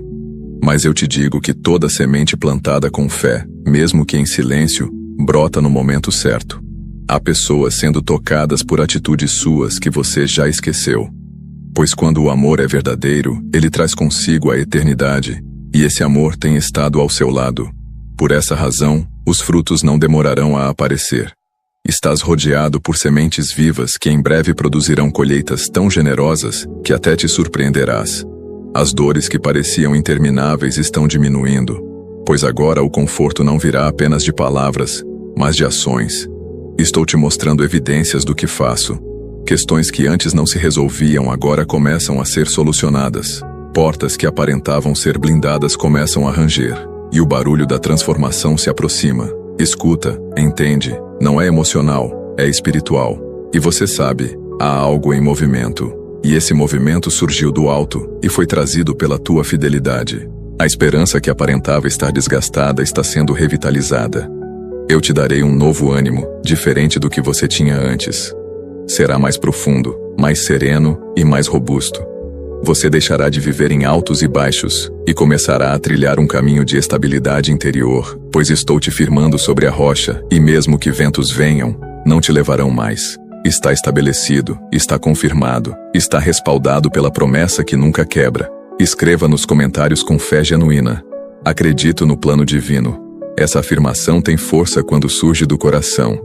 Mas eu te digo que toda semente plantada com fé, mesmo que em silêncio, brota no momento certo. Há pessoas sendo tocadas por atitudes suas que você já esqueceu. Pois quando o amor é verdadeiro, ele traz consigo a eternidade, e esse amor tem estado ao seu lado. Por essa razão, os frutos não demorarão a aparecer. Estás rodeado por sementes vivas que em breve produzirão colheitas tão generosas que até te surpreenderás. As dores que pareciam intermináveis estão diminuindo, pois agora o conforto não virá apenas de palavras, mas de ações. Estou te mostrando evidências do que faço. Questões que antes não se resolviam agora começam a ser solucionadas. Portas que aparentavam ser blindadas começam a ranger, e o barulho da transformação se aproxima. Escuta, entende, não é emocional, é espiritual. E você sabe, há algo em movimento. E esse movimento surgiu do alto e foi trazido pela tua fidelidade. A esperança que aparentava estar desgastada está sendo revitalizada. Eu te darei um novo ânimo, diferente do que você tinha antes. Será mais profundo, mais sereno e mais robusto. Você deixará de viver em altos e baixos e começará a trilhar um caminho de estabilidade interior, pois estou te firmando sobre a rocha e mesmo que ventos venham, não te levarão mais. Está estabelecido, está confirmado, está respaldado pela promessa que nunca quebra. Escreva nos comentários com fé genuína: acredito no plano divino. Essa afirmação tem força quando surge do coração.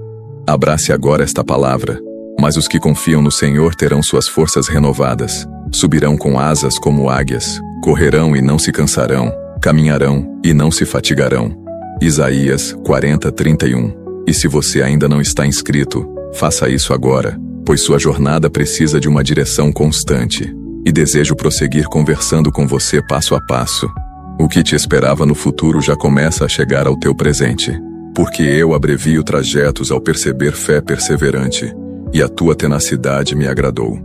Abrace agora esta palavra. Mas os que confiam no Senhor terão suas forças renovadas. Subirão com asas como águias, correrão e não se cansarão, Caminharão, e não se fatigarão. Isaías 40:31. E se você ainda não está inscrito, faça isso agora, pois sua jornada precisa de uma direção constante. E desejo prosseguir conversando com você passo a passo. O que te esperava no futuro já começa a chegar ao teu presente. Porque eu abrevio trajetos ao perceber fé perseverante, e a tua tenacidade me agradou.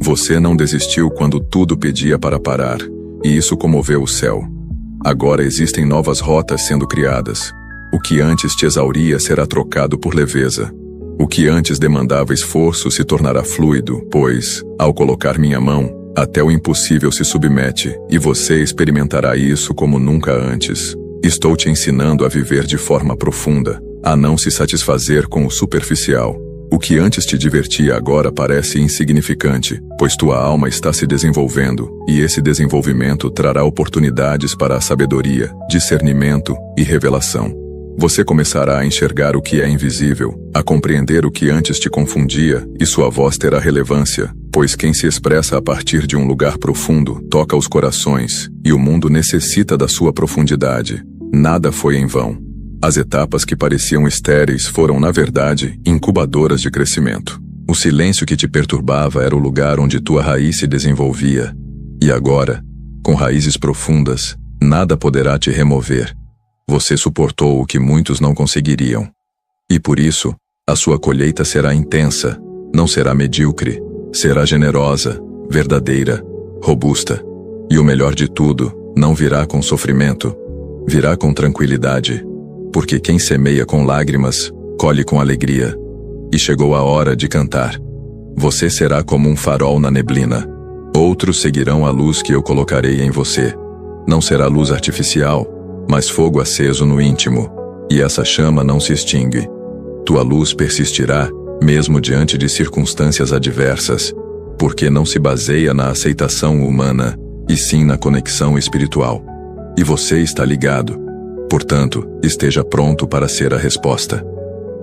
Você não desistiu quando tudo pedia para parar, e isso comoveu o céu. Agora existem novas rotas sendo criadas. O que antes te exauria será trocado por leveza. O que antes demandava esforço se tornará fluido, pois, ao colocar minha mão, até o impossível se submete, e você experimentará isso como nunca antes. Estou te ensinando a viver de forma profunda, a não se satisfazer com o superficial. O que antes te divertia agora parece insignificante, pois tua alma está se desenvolvendo, e esse desenvolvimento trará oportunidades para a sabedoria, discernimento e revelação. Você começará a enxergar o que é invisível, a compreender o que antes te confundia, e sua voz terá relevância, pois quem se expressa a partir de um lugar profundo toca os corações, e o mundo necessita da sua profundidade. Nada foi em vão. As etapas que pareciam estéreis foram, na verdade, incubadoras de crescimento. O silêncio que te perturbava era o lugar onde tua raiz se desenvolvia. E agora, com raízes profundas, nada poderá te remover. Você suportou o que muitos não conseguiriam. E por isso, a sua colheita será intensa, não será medíocre, será generosa, verdadeira, robusta. E o melhor de tudo, não virá com sofrimento, virá com tranquilidade. Porque quem semeia com lágrimas, colhe com alegria. E chegou a hora de cantar. Você será como um farol na neblina. Outros seguirão a luz que eu colocarei em você. Não será luz artificial, mas fogo aceso no íntimo, e essa chama não se extingue. Tua luz persistirá, mesmo diante de circunstâncias adversas, porque não se baseia na aceitação humana, e sim na conexão espiritual. E você está ligado. Portanto, esteja pronto para ser a resposta.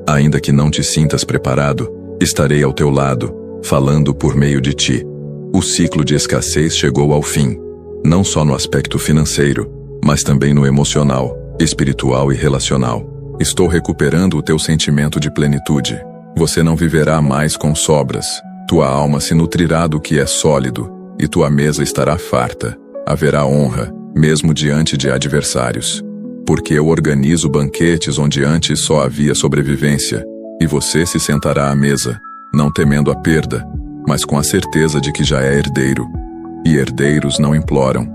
Ainda que não te sintas preparado, estarei ao teu lado, falando por meio de ti. O ciclo de escassez chegou ao fim, não só no aspecto financeiro, mas também no emocional, espiritual e relacional. Estou recuperando o teu sentimento de plenitude. Você não viverá mais com sobras. Tua alma se nutrirá do que é sólido, e tua mesa estará farta. Haverá honra, mesmo diante de adversários. Porque eu organizo banquetes onde antes só havia sobrevivência, e você se sentará à mesa, não temendo a perda, mas com a certeza de que já é herdeiro. E herdeiros não imploram.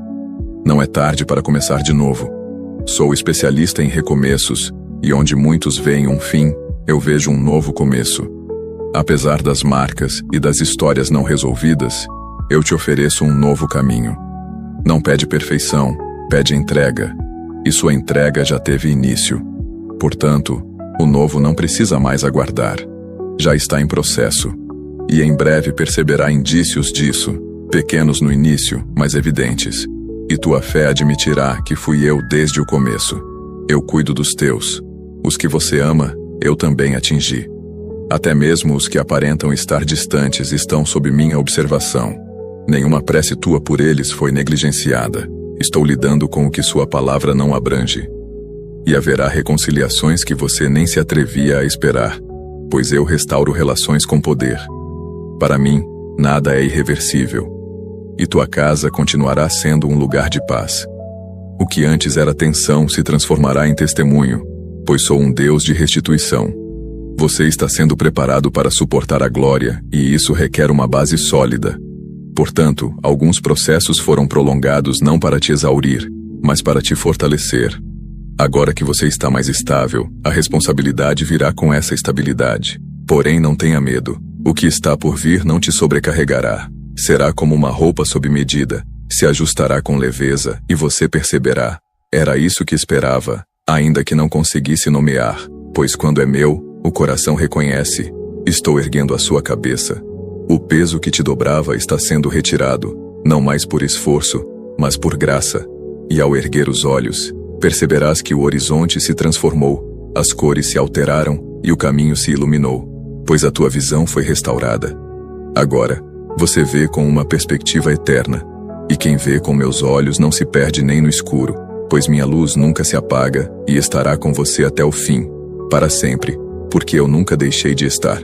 Não é tarde para começar de novo. Sou especialista em recomeços, e onde muitos veem um fim, eu vejo um novo começo. Apesar das marcas e das histórias não resolvidas, eu te ofereço um novo caminho. Não pede perfeição, pede entrega. E sua entrega já teve início. Portanto, o novo não precisa mais aguardar. Já está em processo. E em breve perceberá indícios disso, pequenos no início, mas evidentes. E tua fé admitirá que fui eu desde o começo. Eu cuido dos teus. Os que você ama, eu também atingi. Até mesmo os que aparentam estar distantes estão sob minha observação. Nenhuma prece tua por eles foi negligenciada. Estou lidando com o que sua palavra não abrange. E haverá reconciliações que você nem se atrevia a esperar, pois eu restauro relações com poder. Para mim, nada é irreversível. E tua casa continuará sendo um lugar de paz. O que antes era tensão se transformará em testemunho, pois sou um Deus de restituição. Você está sendo preparado para suportar a glória, e isso requer uma base sólida. Portanto, alguns processos foram prolongados não para te exaurir, mas para te fortalecer. Agora que você está mais estável, a responsabilidade virá com essa estabilidade. Porém, não tenha medo. O que está por vir não te sobrecarregará. Será como uma roupa sob medida, se ajustará com leveza e você perceberá. Era isso que esperava, ainda que não conseguisse nomear, pois quando é meu, o coração reconhece. Estou erguendo a sua cabeça. O peso que te dobrava está sendo retirado, não mais por esforço, mas por graça. E ao erguer os olhos, perceberás que o horizonte se transformou, as cores se alteraram e o caminho se iluminou, pois a tua visão foi restaurada. Agora, você vê com uma perspectiva eterna, e quem vê com meus olhos não se perde nem no escuro. pois minha luz nunca se apaga e estará com você até o fim, para sempre, porque eu nunca deixei de estar.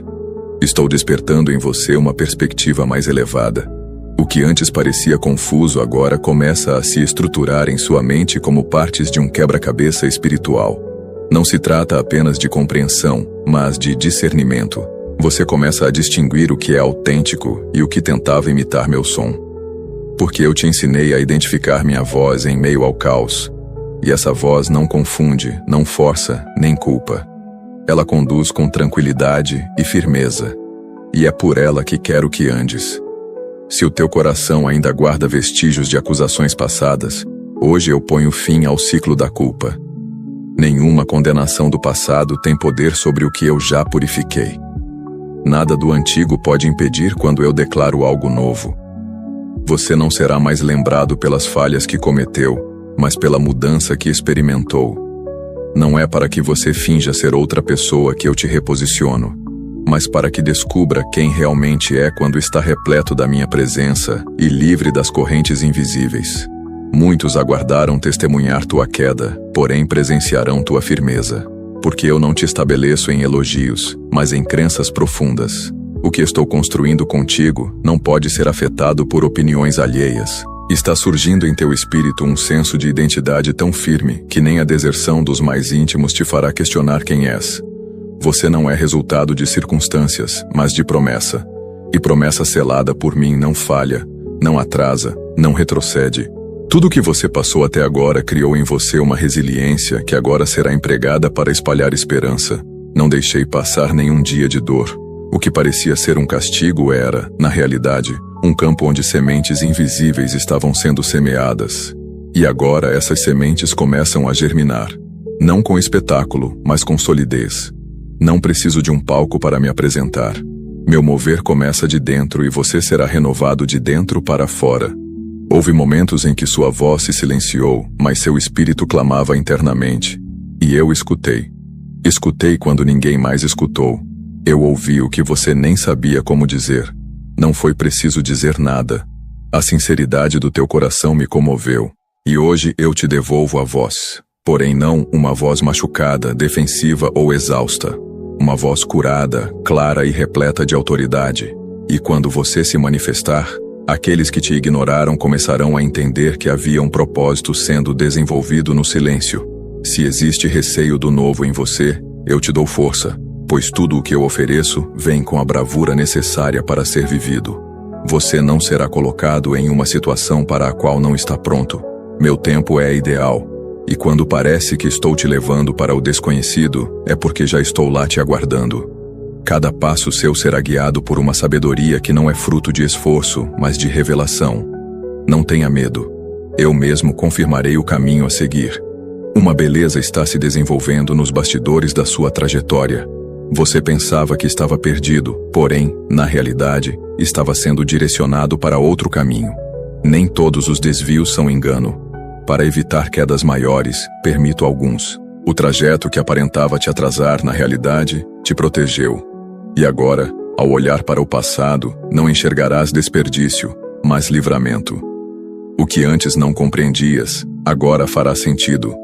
Estou despertando em você uma perspectiva mais elevada. O que antes parecia confuso agora começa a se estruturar em sua mente como partes de um quebra-cabeça espiritual. Não se trata apenas de compreensão, mas de discernimento. Você começa a distinguir o que é autêntico e o que tentava imitar meu som. Porque eu te ensinei a identificar minha voz em meio ao caos. E essa voz não confunde, não força, nem culpa. Ela conduz com tranquilidade e firmeza. E é por ela que quero que andes. Se o teu coração ainda guarda vestígios de acusações passadas, hoje eu ponho fim ao ciclo da culpa. Nenhuma condenação do passado tem poder sobre o que eu já purifiquei. Nada do antigo pode impedir quando eu declaro algo novo. Você não será mais lembrado pelas falhas que cometeu, mas pela mudança que experimentou. Não é para que você finja ser outra pessoa que eu te reposiciono, mas para que descubra quem realmente é quando está repleto da minha presença e livre das correntes invisíveis. Muitos aguardaram testemunhar tua queda, porém presenciarão tua firmeza. Porque eu não te estabeleço em elogios, mas em crenças profundas. O que estou construindo contigo não pode ser afetado por opiniões alheias. Está surgindo em teu espírito um senso de identidade tão firme que nem a deserção dos mais íntimos te fará questionar quem és. Você não é resultado de circunstâncias, mas de promessa. E promessa selada por mim não falha, não atrasa, não retrocede. Tudo o que você passou até agora criou em você uma resiliência que agora será empregada para espalhar esperança. Não deixei passar nenhum dia de dor. O que parecia ser um castigo era, na realidade, um campo onde sementes invisíveis estavam sendo semeadas. E agora essas sementes começam a germinar. Não com espetáculo, mas com solidez. Não preciso de um palco para me apresentar. Meu mover começa de dentro e você será renovado de dentro para fora. Houve momentos em que sua voz se silenciou, mas seu espírito clamava internamente. E eu escutei. Escutei quando ninguém mais escutou. Eu ouvi o que você nem sabia como dizer. Não foi preciso dizer nada. A sinceridade do teu coração me comoveu. E hoje eu te devolvo a voz. Porém não uma voz machucada, defensiva ou exausta. Uma voz curada, clara e repleta de autoridade. E quando você se manifestar, aqueles que te ignoraram começarão a entender que havia um propósito sendo desenvolvido no silêncio. Se existe receio do novo em você, eu te dou força, pois tudo o que eu ofereço vem com a bravura necessária para ser vivido. Você não será colocado em uma situação para a qual não está pronto. Meu tempo é ideal. E quando parece que estou te levando para o desconhecido, é porque já estou lá te aguardando. Cada passo seu será guiado por uma sabedoria que não é fruto de esforço, mas de revelação. Não tenha medo. Eu mesmo confirmarei o caminho a seguir. Uma beleza está se desenvolvendo nos bastidores da sua trajetória. Você pensava que estava perdido, porém, na realidade, estava sendo direcionado para outro caminho. Nem todos os desvios são engano. Para evitar quedas maiores, permito alguns. O trajeto que aparentava te atrasar na realidade, te protegeu. E agora, ao olhar para o passado, não enxergarás desperdício, mas livramento. O que antes não compreendias, agora fará sentido.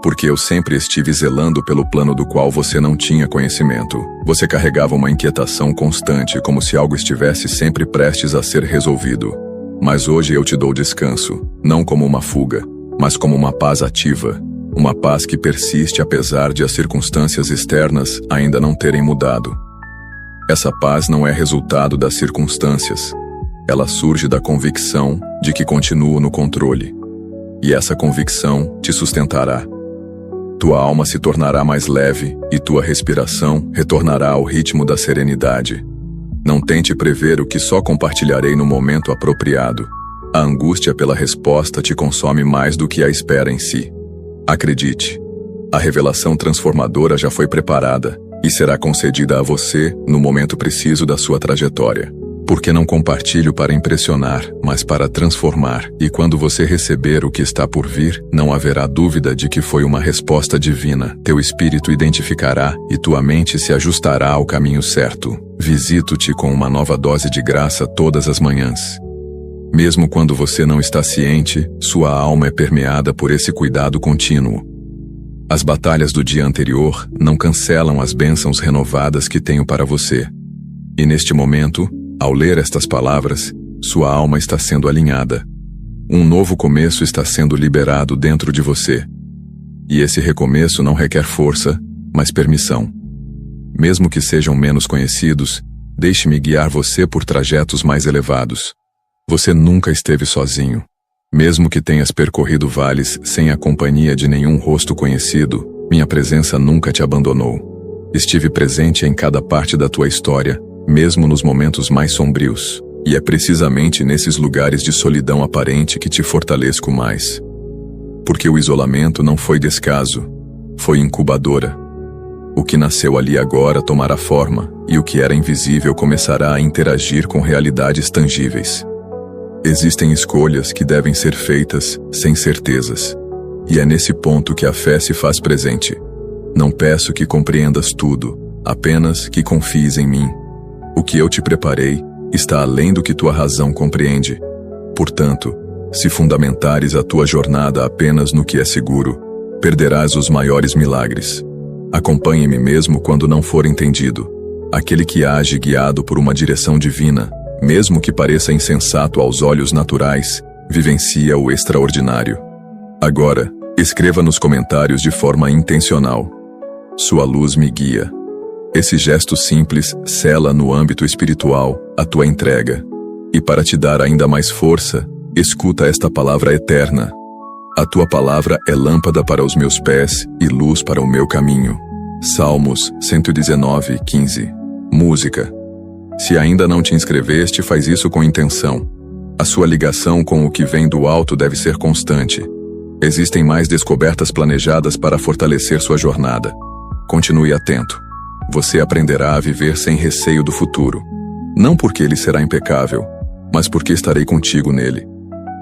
Porque eu sempre estive zelando pelo plano do qual você não tinha conhecimento. Você carregava uma inquietação constante, como se algo estivesse sempre prestes a ser resolvido. Mas hoje eu te dou descanso, não como uma fuga, mas como uma paz ativa. Uma paz que persiste apesar de as circunstâncias externas ainda não terem mudado. Essa paz não é resultado das circunstâncias. Ela surge da convicção de que continuo no controle. E essa convicção te sustentará. Tua alma se tornará mais leve e tua respiração retornará ao ritmo da serenidade. Não tente prever o que só compartilharei no momento apropriado. A angústia pela resposta te consome mais do que a espera em si. Acredite, a revelação transformadora já foi preparada e será concedida a você no momento preciso da sua trajetória. Porque não compartilho para impressionar, mas para transformar, e quando você receber o que está por vir, não haverá dúvida de que foi uma resposta divina. Teu espírito identificará e tua mente se ajustará ao caminho certo. Visito-te com uma nova dose de graça todas as manhãs. Mesmo quando você não está ciente, sua alma é permeada por esse cuidado contínuo. As batalhas do dia anterior não cancelam as bênçãos renovadas que tenho para você. E neste momento, ao ler estas palavras, sua alma está sendo alinhada. Um novo começo está sendo liberado dentro de você. E esse recomeço não requer força, mas permissão. Mesmo que sejam menos conhecidos, deixe-me guiar você por trajetos mais elevados. Você nunca esteve sozinho. Mesmo que tenhas percorrido vales sem a companhia de nenhum rosto conhecido, minha presença nunca te abandonou. Estive presente em cada parte da tua história, mesmo nos momentos mais sombrios. E é precisamente nesses lugares de solidão aparente que te fortaleço mais. Porque o isolamento não foi descaso, foi incubadora. O que nasceu ali agora tomará forma, e o que era invisível começará a interagir com realidades tangíveis. Existem escolhas que devem ser feitas sem certezas. E é nesse ponto que a fé se faz presente. Não peço que compreendas tudo, apenas que confies em mim. O que eu te preparei está além do que tua razão compreende. Portanto, se fundamentares a tua jornada apenas no que é seguro, perderás os maiores milagres. Acompanhe-me mesmo quando não for entendido. Aquele que age guiado por uma direção divina, mesmo que pareça insensato aos olhos naturais, vivencia o extraordinário. Agora, escreva nos comentários de forma intencional. Sua luz me guia. Esse gesto simples sela no âmbito espiritual a tua entrega. E para te dar ainda mais força, escuta esta palavra eterna. A tua palavra é lâmpada para os meus pés e luz para o meu caminho. Salmos 119:15. Música. Se ainda não te inscreveste, faz isso com intenção. A sua ligação com o que vem do alto deve ser constante. Existem mais descobertas planejadas para fortalecer sua jornada. Continue atento. Você aprenderá a viver sem receio do futuro. Não porque ele será impecável, mas porque estarei contigo nele.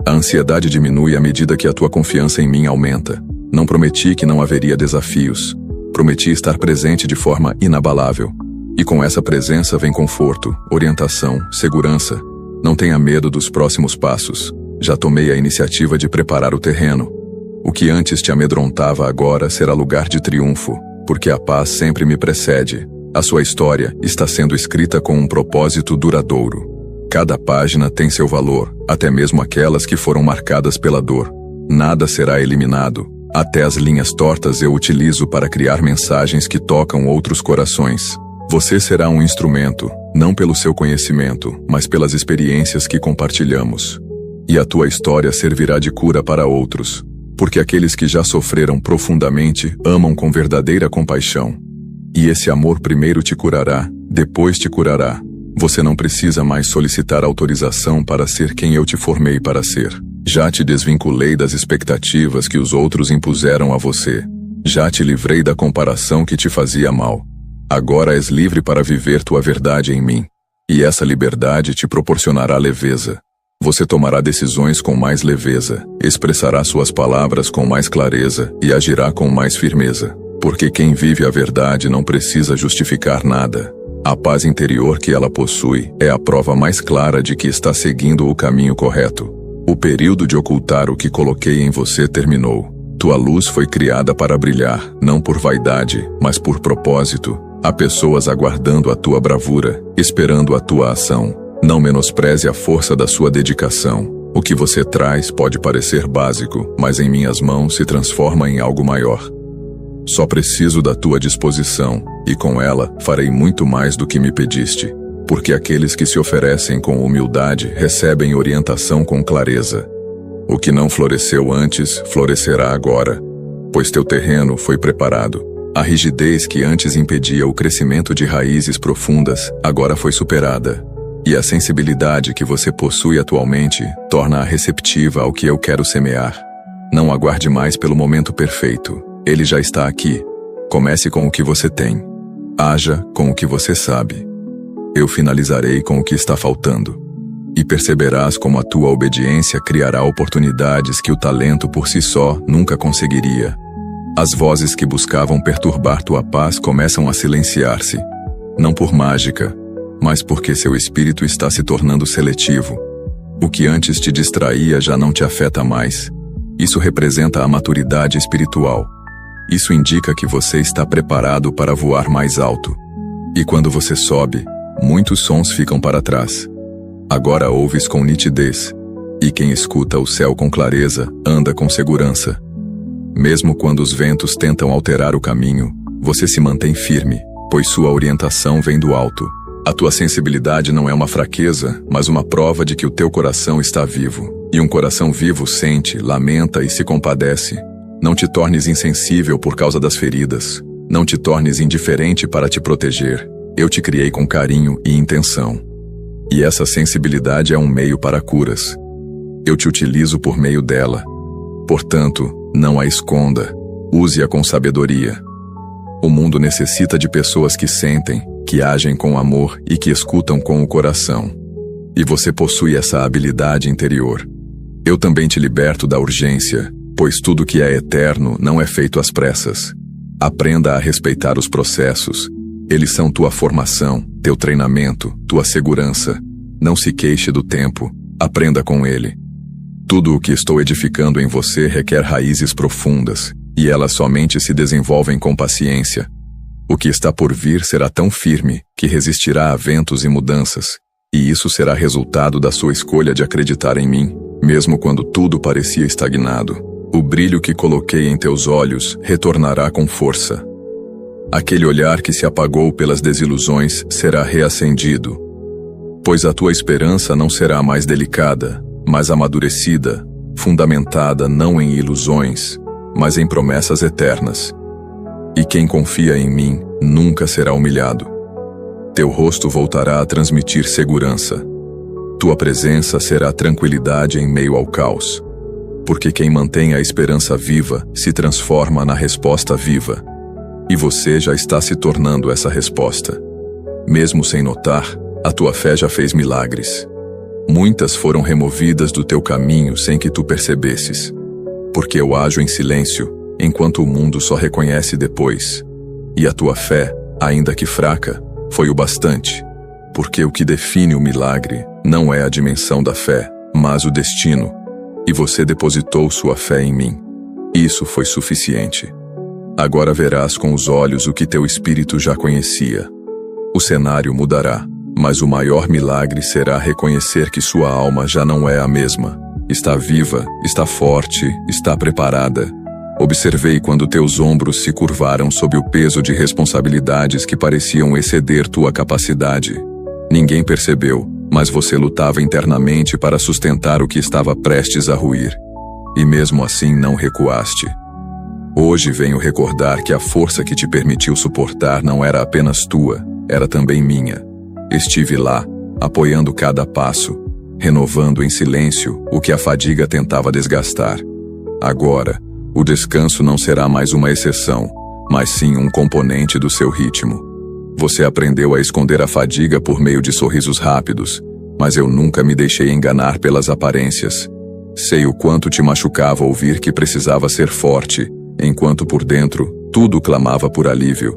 A ansiedade diminui à medida que a tua confiança em mim aumenta. Não prometi que não haveria desafios. Prometi estar presente de forma inabalável. E com essa presença vem conforto, orientação, segurança. Não tenha medo dos próximos passos. Já tomei a iniciativa de preparar o terreno. O que antes te amedrontava agora será lugar de triunfo, porque a paz sempre me precede. A sua história está sendo escrita com um propósito duradouro. Cada página tem seu valor, até mesmo aquelas que foram marcadas pela dor. Nada será eliminado. Até as linhas tortas eu utilizo para criar mensagens que tocam outros corações. Você será um instrumento, não pelo seu conhecimento, mas pelas experiências que compartilhamos. E a tua história servirá de cura para outros, porque aqueles que já sofreram profundamente amam com verdadeira compaixão. E esse amor primeiro te curará, depois te curará. Você não precisa mais solicitar autorização para ser quem eu te formei para ser. Já te desvinculei das expectativas que os outros impuseram a você. Já te livrei da comparação que te fazia mal. Agora és livre para viver tua verdade em mim. E essa liberdade te proporcionará leveza. Você tomará decisões com mais leveza, expressará suas palavras com mais clareza e agirá com mais firmeza. Porque quem vive a verdade não precisa justificar nada. A paz interior que ela possui é a prova mais clara de que está seguindo o caminho correto. O período de ocultar o que coloquei em você terminou. Tua luz foi criada para brilhar, não por vaidade, mas por propósito. Há pessoas aguardando a tua bravura, esperando a tua ação. Não menospreze a força da sua dedicação. O que você traz pode parecer básico, mas em minhas mãos se transforma em algo maior. Só preciso da tua disposição, e com ela farei muito mais do que me pediste. Porque aqueles que se oferecem com humildade recebem orientação com clareza. O que não floresceu antes, florescerá agora, pois teu terreno foi preparado. A rigidez que antes impedia o crescimento de raízes profundas, agora foi superada. E a sensibilidade que você possui atualmente torna-a receptiva ao que eu quero semear. Não aguarde mais pelo momento perfeito. Ele já está aqui. Comece com o que você tem. Haja com o que você sabe. Eu finalizarei com o que está faltando. E perceberás como a tua obediência criará oportunidades que o talento por si só nunca conseguiria. As vozes que buscavam perturbar tua paz começam a silenciar-se. Não por mágica, mas porque seu espírito está se tornando seletivo. O que antes te distraía já não te afeta mais. Isso representa a maturidade espiritual. Isso indica que você está preparado para voar mais alto. E quando você sobe, muitos sons ficam para trás. Agora ouves com nitidez. E quem escuta o céu com clareza, anda com segurança. Mesmo quando os ventos tentam alterar o caminho, você se mantém firme, pois sua orientação vem do alto. A tua sensibilidade não é uma fraqueza, mas uma prova de que o teu coração está vivo. E um coração vivo sente, lamenta e se compadece. Não te tornes insensível por causa das feridas. Não te tornes indiferente para te proteger. Eu te criei com carinho e intenção. E essa sensibilidade é um meio para curas. Eu te utilizo por meio dela. Portanto, não a esconda. Use-a com sabedoria. O mundo necessita de pessoas que sentem, que agem com amor e que escutam com o coração. E você possui essa habilidade interior. Eu também te liberto da urgência, pois tudo que é eterno não é feito às pressas. Aprenda a respeitar os processos. Eles são tua formação, teu treinamento, tua segurança. Não se queixe do tempo. Aprenda com ele. Tudo o que estou edificando em você requer raízes profundas, e elas somente se desenvolvem com paciência. O que está por vir será tão firme que resistirá a ventos e mudanças, e isso será resultado da sua escolha de acreditar em mim, mesmo quando tudo parecia estagnado. O brilho que coloquei em teus olhos retornará com força. Aquele olhar que se apagou pelas desilusões será reacendido, pois a tua esperança não será mais delicada, mas amadurecida, fundamentada não em ilusões, mas em promessas eternas. E quem confia em mim nunca será humilhado. Teu rosto voltará a transmitir segurança. Tua presença será tranquilidade em meio ao caos. Porque quem mantém a esperança viva se transforma na resposta viva. E você já está se tornando essa resposta. Mesmo sem notar, a tua fé já fez milagres. Muitas foram removidas do teu caminho sem que tu percebesses. Porque eu ajo em silêncio, enquanto o mundo só reconhece depois. E a tua fé, ainda que fraca, foi o bastante. Porque o que define o milagre não é a dimensão da fé, mas o destino. E você depositou sua fé em mim. Isso foi suficiente. Agora verás com os olhos o que teu espírito já conhecia. O cenário mudará, mas o maior milagre será reconhecer que sua alma já não é a mesma. Está viva, está forte, está preparada. Observei quando teus ombros se curvaram sob o peso de responsabilidades que pareciam exceder tua capacidade. Ninguém percebeu, mas você lutava internamente para sustentar o que estava prestes a ruir. E mesmo assim não recuaste. Hoje venho recordar que a força que te permitiu suportar não era apenas tua, era também minha. Estive lá, apoiando cada passo, renovando em silêncio o que a fadiga tentava desgastar. Agora, o descanso não será mais uma exceção, mas sim um componente do seu ritmo. Você aprendeu a esconder a fadiga por meio de sorrisos rápidos, mas eu nunca me deixei enganar pelas aparências. Sei o quanto te machucava ouvir que precisava ser forte, enquanto por dentro tudo clamava por alívio.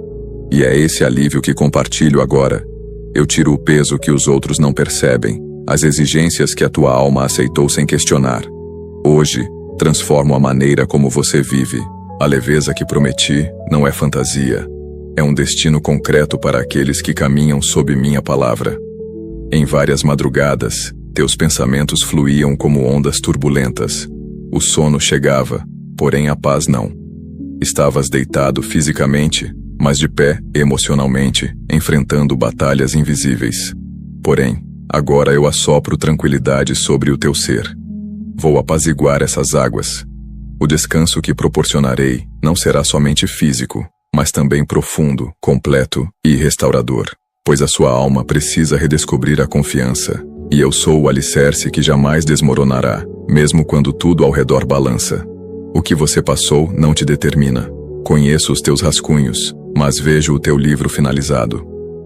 E é esse alívio que compartilho agora. Eu tiro o peso que os outros não percebem, as exigências que a tua alma aceitou sem questionar. Hoje, transformo a maneira como você vive. A leveza que prometi não é fantasia. É um destino concreto para aqueles que caminham sob minha palavra. Em várias madrugadas, teus pensamentos fluíam como ondas turbulentas. O sono chegava, porém a paz não. Estavas deitado fisicamente, mas de pé emocionalmente, enfrentando batalhas invisíveis. Porém, agora eu assopro tranquilidade sobre o teu ser. Vou apaziguar essas águas. O descanso que proporcionarei não será somente físico, mas também profundo, completo e restaurador, pois a sua alma precisa redescobrir a confiança, e eu sou o alicerce que jamais desmoronará, mesmo quando tudo ao redor balança. O que você passou não te determina. Conheço os teus rascunhos, mas vejo o teu livro finalizado.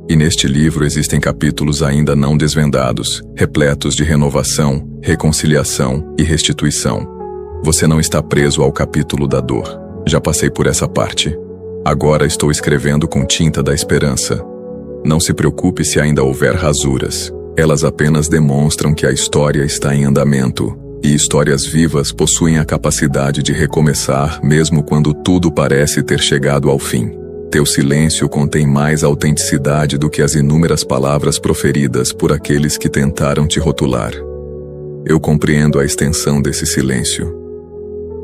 E neste livro existem capítulos ainda não desvendados, repletos de renovação, reconciliação e restituição. Você não está preso ao capítulo da dor. Já passei por essa parte. Agora estou escrevendo com tinta da esperança. Não se preocupe se ainda houver rasuras. Elas apenas demonstram que a história está em andamento, e histórias vivas possuem a capacidade de recomeçar mesmo quando tudo parece ter chegado ao fim. Teu silêncio contém mais autenticidade do que as inúmeras palavras proferidas por aqueles que tentaram te rotular. Eu compreendo a extensão desse silêncio.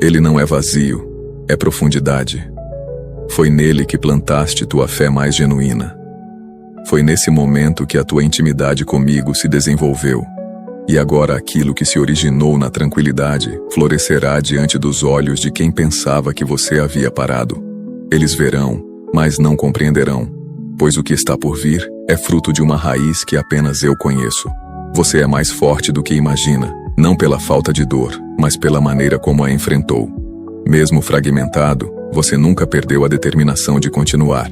Ele não é vazio, é profundidade. Foi nele que plantaste tua fé mais genuína. Foi nesse momento que a tua intimidade comigo se desenvolveu. E agora aquilo que se originou na tranquilidade florescerá diante dos olhos de quem pensava que você havia parado. Eles verão, mas não compreenderão, pois o que está por vir é fruto de uma raiz que apenas eu conheço. Você é mais forte do que imagina, não pela falta de dor, mas pela maneira como a enfrentou. Mesmo fragmentado, você nunca perdeu a determinação de continuar.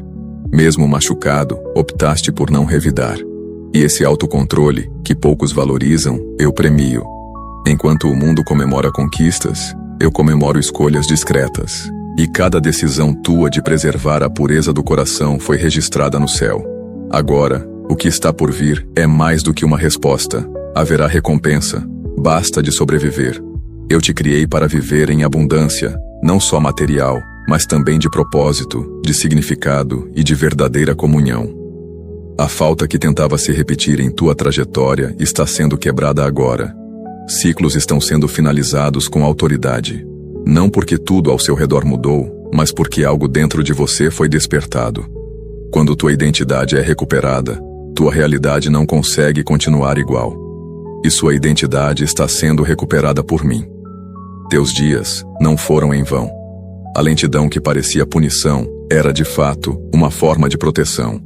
Mesmo machucado, optaste por não revidar. E esse autocontrole, que poucos valorizam, eu premio. Enquanto o mundo comemora conquistas, eu comemoro escolhas discretas. E cada decisão tua de preservar a pureza do coração foi registrada no céu. Agora, o que está por vir é mais do que uma resposta. Haverá recompensa. Basta de sobreviver. Eu te criei para viver em abundância, não só material, mas também de propósito, de significado e de verdadeira comunhão. A falta que tentava se repetir em tua trajetória está sendo quebrada agora. Ciclos estão sendo finalizados com autoridade. Não porque tudo ao seu redor mudou, mas porque algo dentro de você foi despertado. Quando tua identidade é recuperada, tua realidade não consegue continuar igual. E sua identidade está sendo recuperada por mim. Teus dias não foram em vão. A lentidão que parecia punição era, de fato, uma forma de proteção.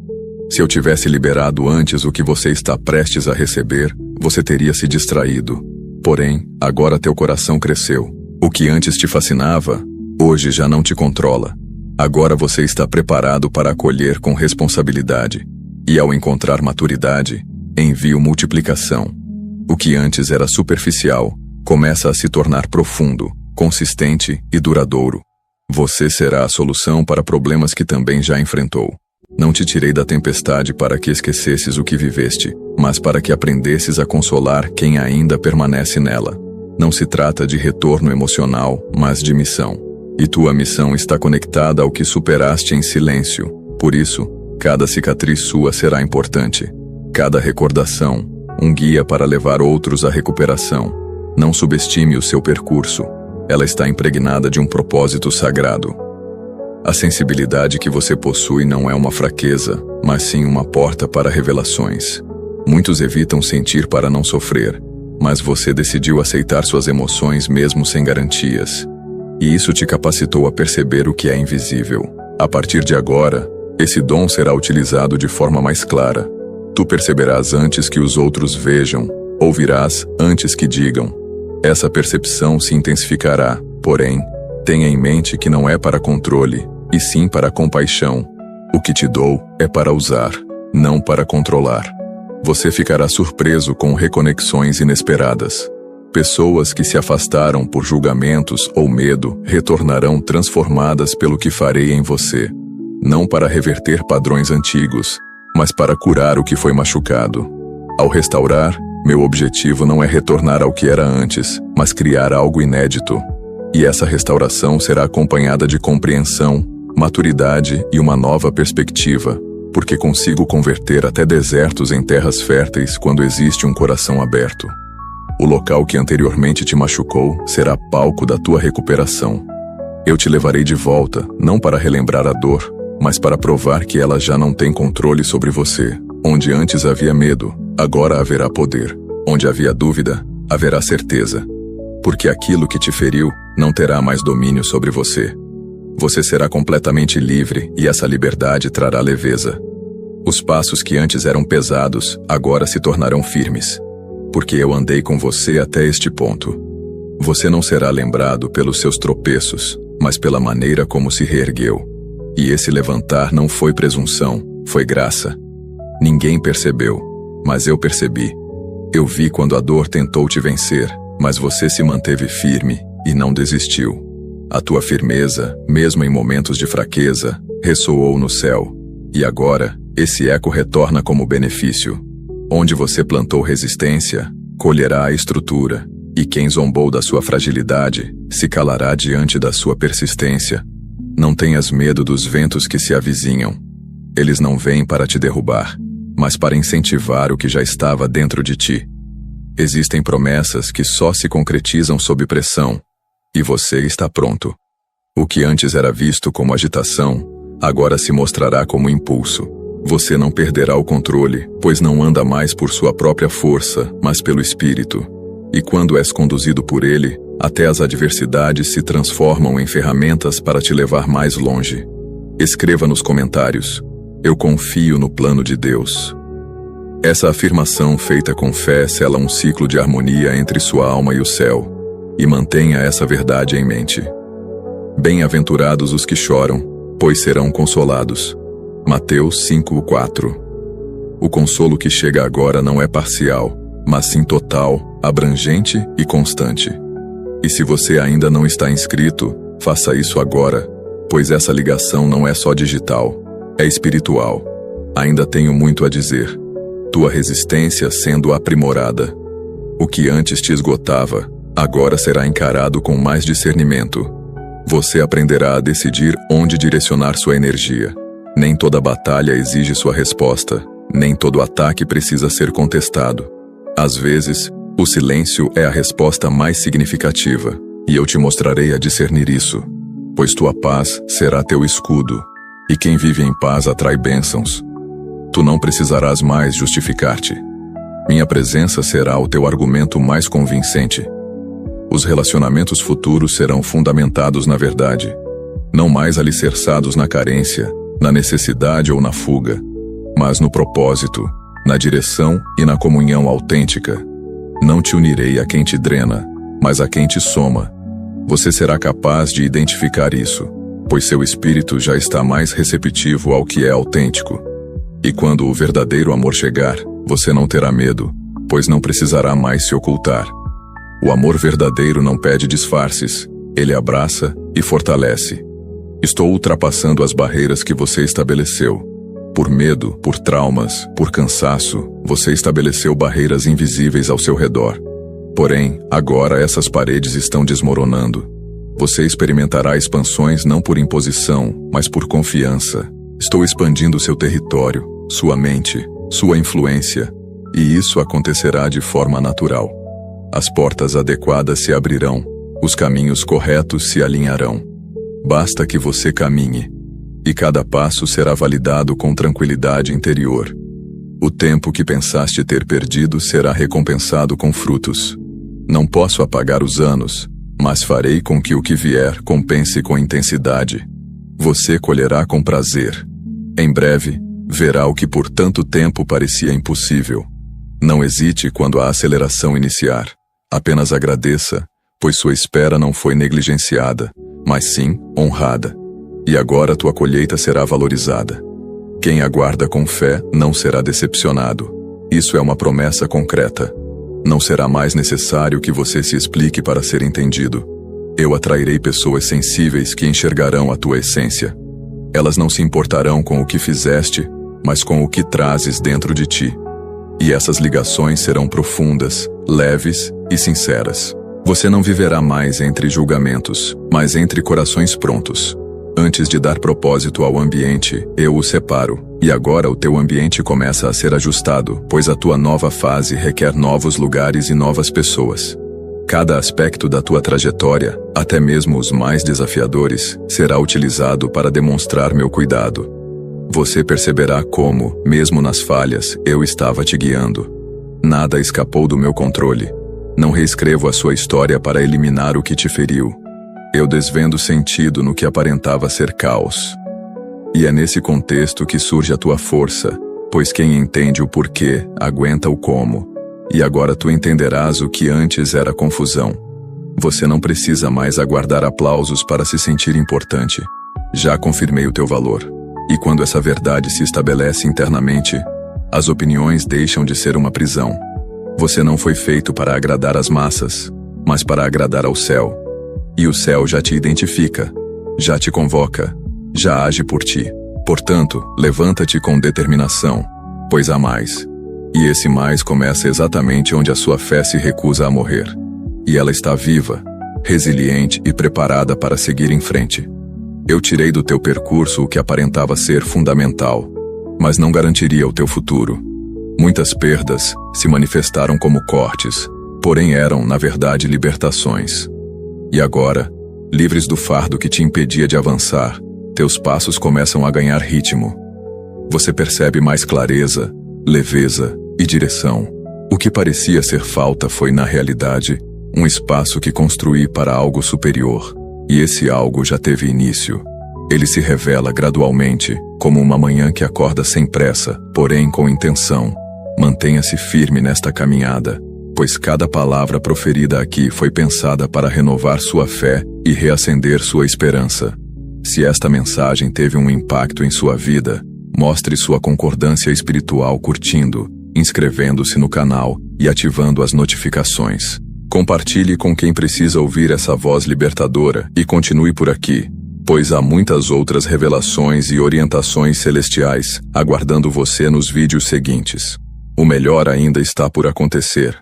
Se eu tivesse liberado antes o que você está prestes a receber, você teria se distraído. Porém, agora teu coração cresceu. O que antes te fascinava, hoje já não te controla. Agora você está preparado para acolher com responsabilidade. E ao encontrar maturidade, envio multiplicação. O que antes era superficial, começa a se tornar profundo, consistente e duradouro. Você será a solução para problemas que também já enfrentou. Não te tirei da tempestade para que esquecesses o que viveste, mas para que aprendesses a consolar quem ainda permanece nela. Não se trata de retorno emocional, mas de missão. E tua missão está conectada ao que superaste em silêncio. Por isso, cada cicatriz sua será importante. Cada recordação, um guia para levar outros à recuperação. Não subestime o seu percurso. Ela está impregnada de um propósito sagrado. A sensibilidade que você possui não é uma fraqueza, mas sim uma porta para revelações. Muitos evitam sentir para não sofrer, mas você decidiu aceitar suas emoções mesmo sem garantias. E isso te capacitou a perceber o que é invisível. A partir de agora, esse dom será utilizado de forma mais clara. Tu perceberás antes que os outros vejam, ouvirás antes que digam. Essa percepção se intensificará, porém, tenha em mente que não é para controle, e sim para compaixão. O que te dou é para usar, não para controlar. Você ficará surpreso com reconexões inesperadas. Pessoas que se afastaram por julgamentos ou medo retornarão transformadas pelo que farei em você. Não para reverter padrões antigos, mas para curar o que foi machucado. Ao restaurar, meu objetivo não é retornar ao que era antes, mas criar algo inédito. E essa restauração será acompanhada de compreensão, maturidade e uma nova perspectiva, porque consigo converter até desertos em terras férteis quando existe um coração aberto. O local que anteriormente te machucou será palco da tua recuperação. Eu te levarei de volta, não para relembrar a dor, mas para provar que ela já não tem controle sobre você. Onde antes havia medo, agora haverá poder. Onde havia dúvida, haverá certeza. Porque aquilo que te feriu não terá mais domínio sobre você. Você será completamente livre e essa liberdade trará leveza. Os passos que antes eram pesados, agora se tornarão firmes. Porque eu andei com você até este ponto. Você não será lembrado pelos seus tropeços, mas pela maneira como se reergueu. E esse levantar não foi presunção, foi graça. Ninguém percebeu, mas eu percebi. Eu vi quando a dor tentou te vencer, mas você se manteve firme e não desistiu. A tua firmeza, mesmo em momentos de fraqueza, ressoou no céu. E agora, esse eco retorna como benefício. Onde você plantou resistência, colherá a estrutura, e quem zombou da sua fragilidade, se calará diante da sua persistência. Não tenhas medo dos ventos que se avizinham. Eles não vêm para te derrubar, mas para incentivar o que já estava dentro de ti. Existem promessas que só se concretizam sob pressão, e você está pronto. O que antes era visto como agitação, agora se mostrará como impulso. Você não perderá o controle, pois não anda mais por sua própria força, mas pelo Espírito. E quando és conduzido por ele, até as adversidades se transformam em ferramentas para te levar mais longe. Escreva nos comentários: eu confio no plano de Deus. Essa afirmação feita com fé sela um ciclo de harmonia entre sua alma e o céu, e mantenha essa verdade em mente. Bem-aventurados os que choram, pois serão consolados. Mateus 5:4. O consolo que chega agora não é parcial, mas sim total, abrangente e constante. E se você ainda não está inscrito, faça isso agora, pois essa ligação não é só digital, é espiritual. Ainda tenho muito a dizer. Tua resistência sendo aprimorada. O que antes te esgotava, agora será encarado com mais discernimento. Você aprenderá a decidir onde direcionar sua energia. Nem toda batalha exige sua resposta, nem todo ataque precisa ser contestado. Às vezes, o silêncio é a resposta mais significativa, e eu te mostrarei a discernir isso, pois tua paz será teu escudo, e quem vive em paz atrai bênçãos. Tu não precisarás mais justificar-te. Minha presença será o teu argumento mais convincente. Os relacionamentos futuros serão fundamentados na verdade, não mais alicerçados na carência, na necessidade ou na fuga, mas no propósito, na direção e na comunhão autêntica. Não te unirei a quem te drena, mas a quem te soma. Você será capaz de identificar isso, pois seu espírito já está mais receptivo ao que é autêntico. E quando o verdadeiro amor chegar, você não terá medo, pois não precisará mais se ocultar. O amor verdadeiro não pede disfarces, ele abraça e fortalece. Estou ultrapassando as barreiras que você estabeleceu. Por medo, por traumas, por cansaço, você estabeleceu barreiras invisíveis ao seu redor. Porém, agora essas paredes estão desmoronando. Você experimentará expansões não por imposição, mas por confiança. Estou expandindo seu território, sua mente, sua influência, e isso acontecerá de forma natural. As portas adequadas se abrirão, os caminhos corretos se alinharão. Basta que você caminhe, e cada passo será validado com tranquilidade interior. O tempo que pensaste ter perdido será recompensado com frutos. Não posso apagar os anos, mas farei com que o que vier compense com intensidade. Você colherá com prazer. Em breve, verá o que por tanto tempo parecia impossível. Não hesite quando a aceleração iniciar. Apenas agradeça, pois sua espera não foi negligenciada, mas sim honrada. E agora tua colheita será valorizada. Quem aguarda com fé não será decepcionado. Isso é uma promessa concreta. Não será mais necessário que você se explique para ser entendido. Eu atrairei pessoas sensíveis que enxergarão a tua essência. Elas não se importarão com o que fizeste, mas com o que trazes dentro de ti. E essas ligações serão profundas, leves e sinceras. Você não viverá mais entre julgamentos, mas entre corações prontos. Antes de dar propósito ao ambiente, eu o separo, e agora o teu ambiente começa a ser ajustado, pois a tua nova fase requer novos lugares e novas pessoas. Cada aspecto da tua trajetória, até mesmo os mais desafiadores, será utilizado para demonstrar meu cuidado. Você perceberá como, mesmo nas falhas, eu estava te guiando. Nada escapou do meu controle. Não reescrevo a sua história para eliminar o que te feriu. Eu desvendo sentido no que aparentava ser caos. E é nesse contexto que surge a tua força, pois quem entende o porquê, aguenta o como. E agora tu entenderás o que antes era confusão. Você não precisa mais aguardar aplausos para se sentir importante. Já confirmei o teu valor. E quando essa verdade se estabelece internamente, as opiniões deixam de ser uma prisão. Você não foi feito para agradar as massas, mas para agradar ao céu. E o céu já te identifica, já te convoca, já age por ti. Portanto, levanta-te com determinação, pois há mais. E esse mais começa exatamente onde a sua fé se recusa a morrer. E ela está viva, resiliente e preparada para seguir em frente. Eu tirei do teu percurso o que aparentava ser fundamental, mas não garantiria o teu futuro. Muitas perdas se manifestaram como cortes, porém eram, na verdade, libertações. E agora, livres do fardo que te impedia de avançar, teus passos começam a ganhar ritmo. Você percebe mais clareza, leveza e direção. O que parecia ser falta foi, na realidade, um espaço que construí para algo superior. E esse algo já teve início. Ele se revela gradualmente, como uma manhã que acorda sem pressa, porém com intenção. Mantenha-se firme nesta caminhada, pois cada palavra proferida aqui foi pensada para renovar sua fé e reacender sua esperança. Se esta mensagem teve um impacto em sua vida, mostre sua concordância espiritual curtindo, inscrevendo-se no canal e ativando as notificações. Compartilhe com quem precisa ouvir essa voz libertadora e continue por aqui, pois há muitas outras revelações e orientações celestiais aguardando você nos vídeos seguintes. O melhor ainda está por acontecer.